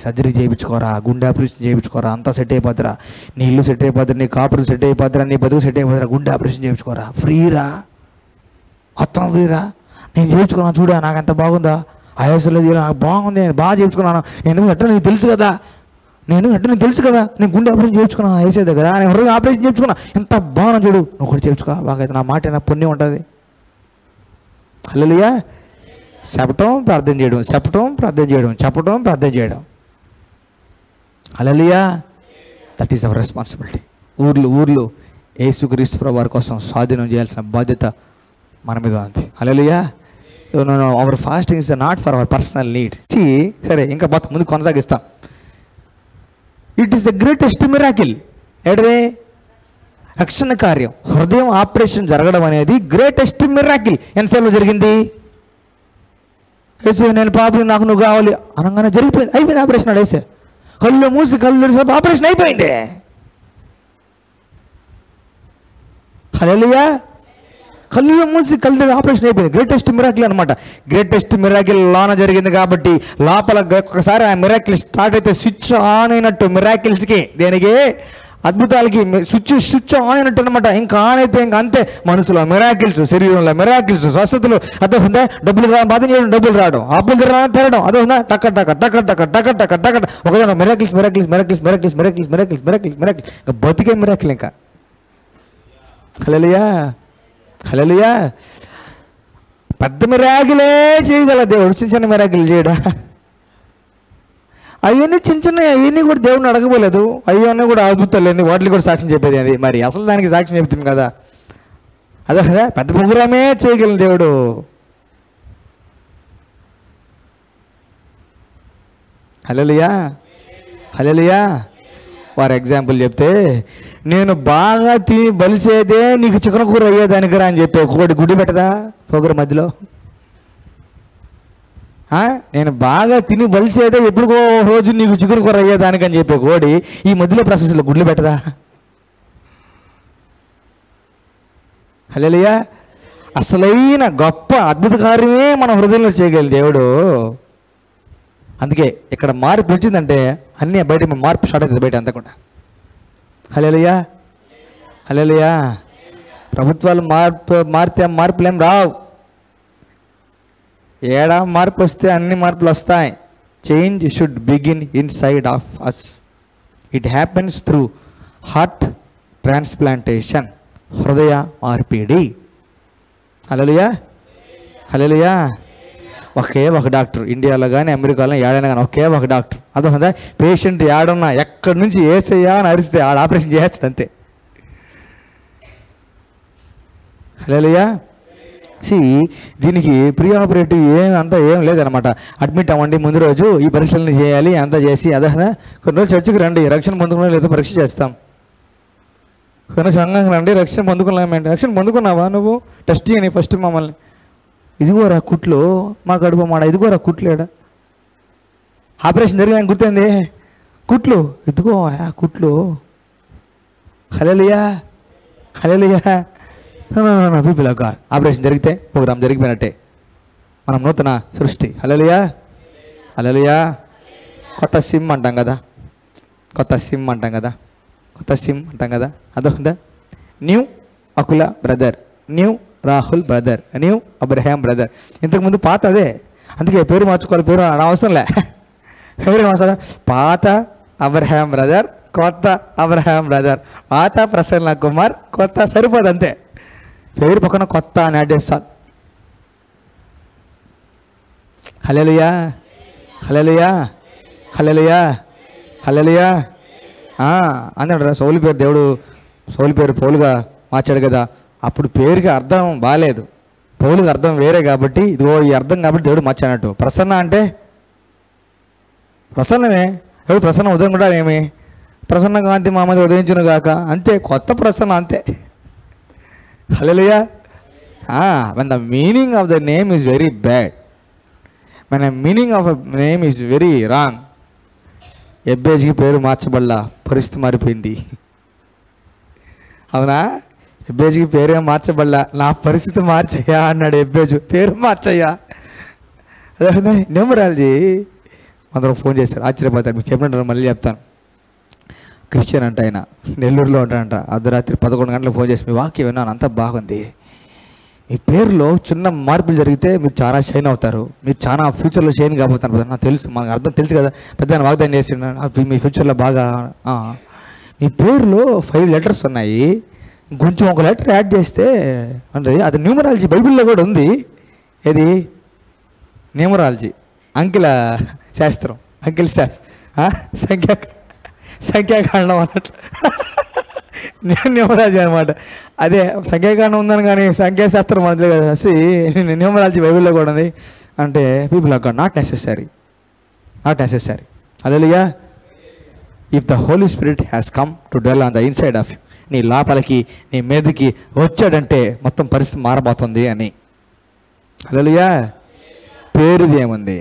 Speaker 1: సర్జరీ చేయించుకోరా, గుండె ఆపరేషన్ చేయించుకోరా, అంతా సెట్ అయిపోతురా, నీ ఇల్లు సెట్ అయిపోతురా, నీ కాపురు సెట్ అయిపోతురా, నీ బతుకు సెట్ అయిపోతురా, గుండె ఆపరేషన్ చేయించుకోరా, ఫ్రీరా, మొత్తం ఫ్రీరా. నేను చేయించుకున్నాను చూడా, నాకు ఎంత బాగుందా, ఆయాసం లేదు, నాకు బాగుంది, నేను బాగా చేయించుకున్నాను, నేను అంటే నీకు తెలుసు కదా, నేను గుండె ఆపరేషన్ చేయించుకున్నాను వేసే దగ్గర, నేను హృదయ ఆపరేషన్ చేయించుకున్నా, ఎంత బాగున్నా చూడు, నువ్వు కూడా చేయించుకో, బాగైతే నా మాట నా పుణ్యం ఉంటుంది. హల్లెలూయా. చెప్పటం ప్రార్థన చేయడం. Hallelujah. That is our responsibility. ఊర్లు యేసుక్రీస్తు ప్రభువు వారి కోసం స్వాధీనం చేయాల్సిన బాధ్యత మన మీద ఉంది. Hallelujah. Our fasting is not for our personal need. సరే, ఇంకా ముందు కొనసాగిస్తాం. It is the greatest miracle. ఏంటది? రక్షణ కార్యం, హృదయం ఆపరేషన్ జరగడం అనేది గ్రేటెస్ట్ మిరాకిల్. ఎంతసేపు జరిగింది? వేసే నేను పాపం, నాకు నువ్వు కావాలి అనగానే అయిపోయింది ఆపరేషన్. వేసే కళ్ళు మూసి కళ్ళు తెరిసే ఆపరేషన్ అయిపోయింది. హల్లెలూయా. కళ్ళు మూసి కళ్ళు తెరిచి ఆపరేషన్ అయిపోయింది. గ్రేటెస్ట్ మిరాకిల్ అనమాట. గ్రేటెస్ట్ మిరాకిల్ లోన జరిగింది కాబట్టి లోపల ఒకసారి ఆ మిరాకిల్ స్టార్ట్ అయితే స్విచ్ ఆన్ అయినట్టు మిరాకిల్స్కి, దేనికి? అద్భుతాలకి స్విచ్ ఆన్ అయినట్టు అనమాట. ఇంకా ఆన్ అయితే ఇంకా అంతే. మనసులో మిరాకిల్స్, శరీరంలో మిరాకిల్స్, స్వస్థతలు. అదే ఉందా? డబ్బులు బాధ చేయడం, డబ్బులు రావడం, అప్పులు తిరగడం. అదే ఉందా? టక్క ఒకదాని మిరాకిల్స్. ఇంకా బతికే మిరాకిల్. ఇంకా హల్లెలూయా. పెద్ద మిరాకిలే చేయగల దేవుడు చిన్న మిరాకిల్ చేయడా? అవన్నీ అవన్నీ కూడా దేవుడిని అడగబోలేదు. అవన్నీ కూడా అద్భుతాలు, వాటికి కూడా సాక్ష్యం చెప్పేది అది. మరి అసలు దానికి సాక్ష్యం చెప్తుంది కదా. అదే కదా, పెద్ద ప్రోగ్రామే చేయగలిగిన దేవుడు. హల్లెలూయా. వారు ఎగ్జాంపుల్ చెప్తే, నేను బాగా తిని బలిసేదే నీకు చికెన్ కూర అయ్యేదానికి రా అని చెప్పి ఒకటి గుడి పెట్టదా ప్రోగ్రాం మధ్యలో? నేను బాగా తిని బలిసేదే ఎప్పుడుకో రోజు నీకు చికెన్ కూర అయ్యేదానికి అని చెప్పి కోడి ఈ మధ్యలో ప్రాసెస్లో గుడ్లు పెట్టదా? హల్లెలూయా. అసలైన గొప్ప అద్భుత కార్యమే మన హృదయంలో చేయగలిగిన దేవుడు. అందుకే ఇక్కడ మార్పు వచ్చిందంటే అన్నీ బయట మార్పు స్టార్ట్ అవుతుంది, బయట అంతకుండా. హల్లెలూయా. ప్రభుత్వాలు మార్పులేం రావు. ఏడా మార్పు వస్తే అన్ని మార్పులు వస్తాయి. Change should begin inside of us. It happens through heart transplantation, హృదయ మార్పిడి. హల్లెలూయా, హల్లెలూయా. ఒకే ఒక డాక్టర్, ఇండియాలో కానీ అమెరికాలో ఏడైనా కానీ ఒకే ఒక డాక్టర్. అర్థమైందా? పేషెంట్ ఏడున్నా ఎక్కడి నుంచి ఏసయ్యా అని అరిస్తే ఆడ ఆపరేషన్ చేస్తాడు అంతే. హల్లెలూయా. దీనికి ప్రీ ఆపరేటివ్ ఏం లేదనమాట. అడ్మిట్ అవ్వండి, ముందు రోజు ఈ పరీక్షలను చేయాలి, అంతా చేసి అదే కొన్ని రోజులు చర్చికి రండి, రక్షణ పొందుకున్నా లేదా పరీక్ష చేస్తాం. కొన్ని సంఘంగా రండి, రక్షణ పొందుకున్నామేంటి? రక్షణ పొందుకున్నావా నువ్వు? టెస్ట్ చేయని ఫస్ట్ మమ్మల్ని. ఇదిగోరా కుట్లు, మా కడుపు మాడ, ఇదిగోరా కుట్లేడా, ఆపరేషన్ జరిగిందని గుర్తుంది, కుట్లు ఇదిగో కుట్లు. హల్లెలూయా, హల్లెలూయా. పీపుల్ ఆఫ్ గాడ్, ఆపరేషన్ జరిగితే ప్రోగ్రామ్ జరిగిపోయినట్టే. మనం నూతన సృష్టి. హల్లెలూయా, హల్లెలూయా. కొత్త సిమ్ అంటాం కదా, కొత్త సిమ్ అంటాం కదా, కొత్త సిమ్ అంటాం కదా. అదొందా? New Aquila brother, new Rahul brother, new Abraham brother. ఇంతకుముందు పాత అదే, అందుకే పేరు మార్చుకోవాలి. పేరు అనవసరంలే, పేరు మార్చాలి. పాత అబ్రహాం బ్రదర్, కొత్త అబ్రహాం బ్రదర్, పాత ప్రసన్న కుమార్, కొత్త సరిపోదు అంతే. పేరు పక్కన కొత్త అని యాడ్ చేస్తారు. హల్లెలూయా, హల్లెలూయా, హల్లెలూయా, హల్లెలూయా. అన్నాడు సౌలు పేరు దేవుడు, సౌలు పేరు పౌలుగా మార్చాడు కదా. అప్పుడు పేరుకి అర్థం బాగాలేదు, పౌలుకి అర్థం వేరే కాబట్టి ఇదిగో ఈ అర్థం కాబట్టి దేవుడు మార్చాడట్టు. ప్రసన్న అంటే ప్రసన్నమే, ఎవడు ప్రసన్న ఉదయం కూడా ఏమి ప్రసన్న కాంతి మా మీద ఉదయించును గాక, అంతే. కొత్త ప్రసన్న అంతే. హల్లెలూయా. when the meaning of the name is very bad, when the meaning of a name is very wrong, ఎబ్బేజీకి పేరు మార్చబడలా, పరిస్థితి మారిపోయింది. అవునా? ఎబ్బేజీకి పేరేం మార్చబడలా, నా పరిస్థితి మార్చయ్యా అన్నాడు ఎబ్బేజు. పేరు మార్చయ్యా. అదే న్యూమరాలజీ. అందరూ ఫోన్ చేస్తారు, ఆశ్చర్యపోతారు. మీకు చెప్పినట్టు మళ్ళీ చెప్తాను. క్రిస్టియన్ అంట, ఆయన నెల్లూరులో ఉంటాడంట. అర్ధరాత్రి 11 గంటలకు ఫోన్ చేసి, మీ వాక్యం విన్నాను, అంతా బాగుంది, మీ పేరులో చిన్న మార్పులు జరిగితే మీరు చాలా షైన్ అవుతారు, మీరు చాలా ఫ్యూచర్లో షైన్ కాబోతారు. నాకు తెలుసు, మనకు అర్థం తెలుసు కదా, పెద్ద వాగ్దానం చేసి మీ ఫ్యూచర్లో బాగా. మీ పేరులో 5 లెటర్స్ ఉన్నాయి, కొంచెం ఒక లెటర్ యాడ్ చేస్తే అంటే అది న్యూమరాలజీ బైబిల్లో కూడా ఉంది. ఏది? న్యూమరాలజీ, అంకెల శాస్త్రం, అంకెల శాస్త్రం, సంఖ్యాకాండం అన్నట్లు న్యూమరాలజీ అనమాట. అదే సంఖ్యాకాండం ఉందని కానీ సంఖ్యాశాస్త్రం మనది కదా. న్యూమరాలజీ బైబిల్లో కూడా ఉంది. అంటే people of God, not necessary, not necessary. Hallelujah. If the holy spirit has come to dwell on the inside of you, నీ లోపలికి నీ మీదకి వచ్చాడంటే మొత్తం పరిస్థితి మారబోతుంది అని. హల్లెలూయా. పేరుది ఏముంది?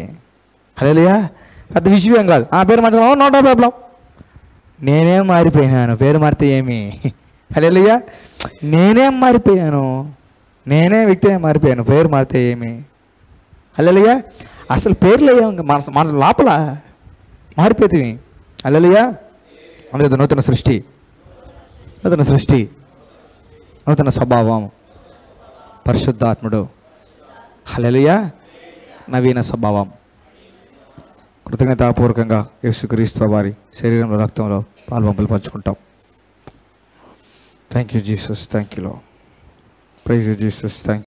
Speaker 1: హల్లెలూయా. పెద్ద విషయం కాదు. పేరు మార్చడం నో ప్రాబ్లం. నేనేం మారిపోయినాను, పేరు మారితే ఏమి? హల్లెలూయా. నేనేం మారిపోయాను, నేనే వ్యక్తినే మారిపోయాను, పేరు మారితే ఏమి? హల్లెలూయా. అసలు పేర్లు మన లోపల మారిపోతుంది. హల్లెలూయా. అందుకే నూతన సృష్టి, నూతన సృష్టి, నూతన స్వభావం, పరిశుద్ధాత్ముడు. హల్లెలూయా. నవీన స్వభావం. కృతజ్ఞతాపూర్వకంగా యేసుక్రీస్తు వారి శరీరంలో రక్తంలో పాల్పంపులు పంచుకుంటాం. Thank you Jesus, thank you lord, praise you Jesus, thank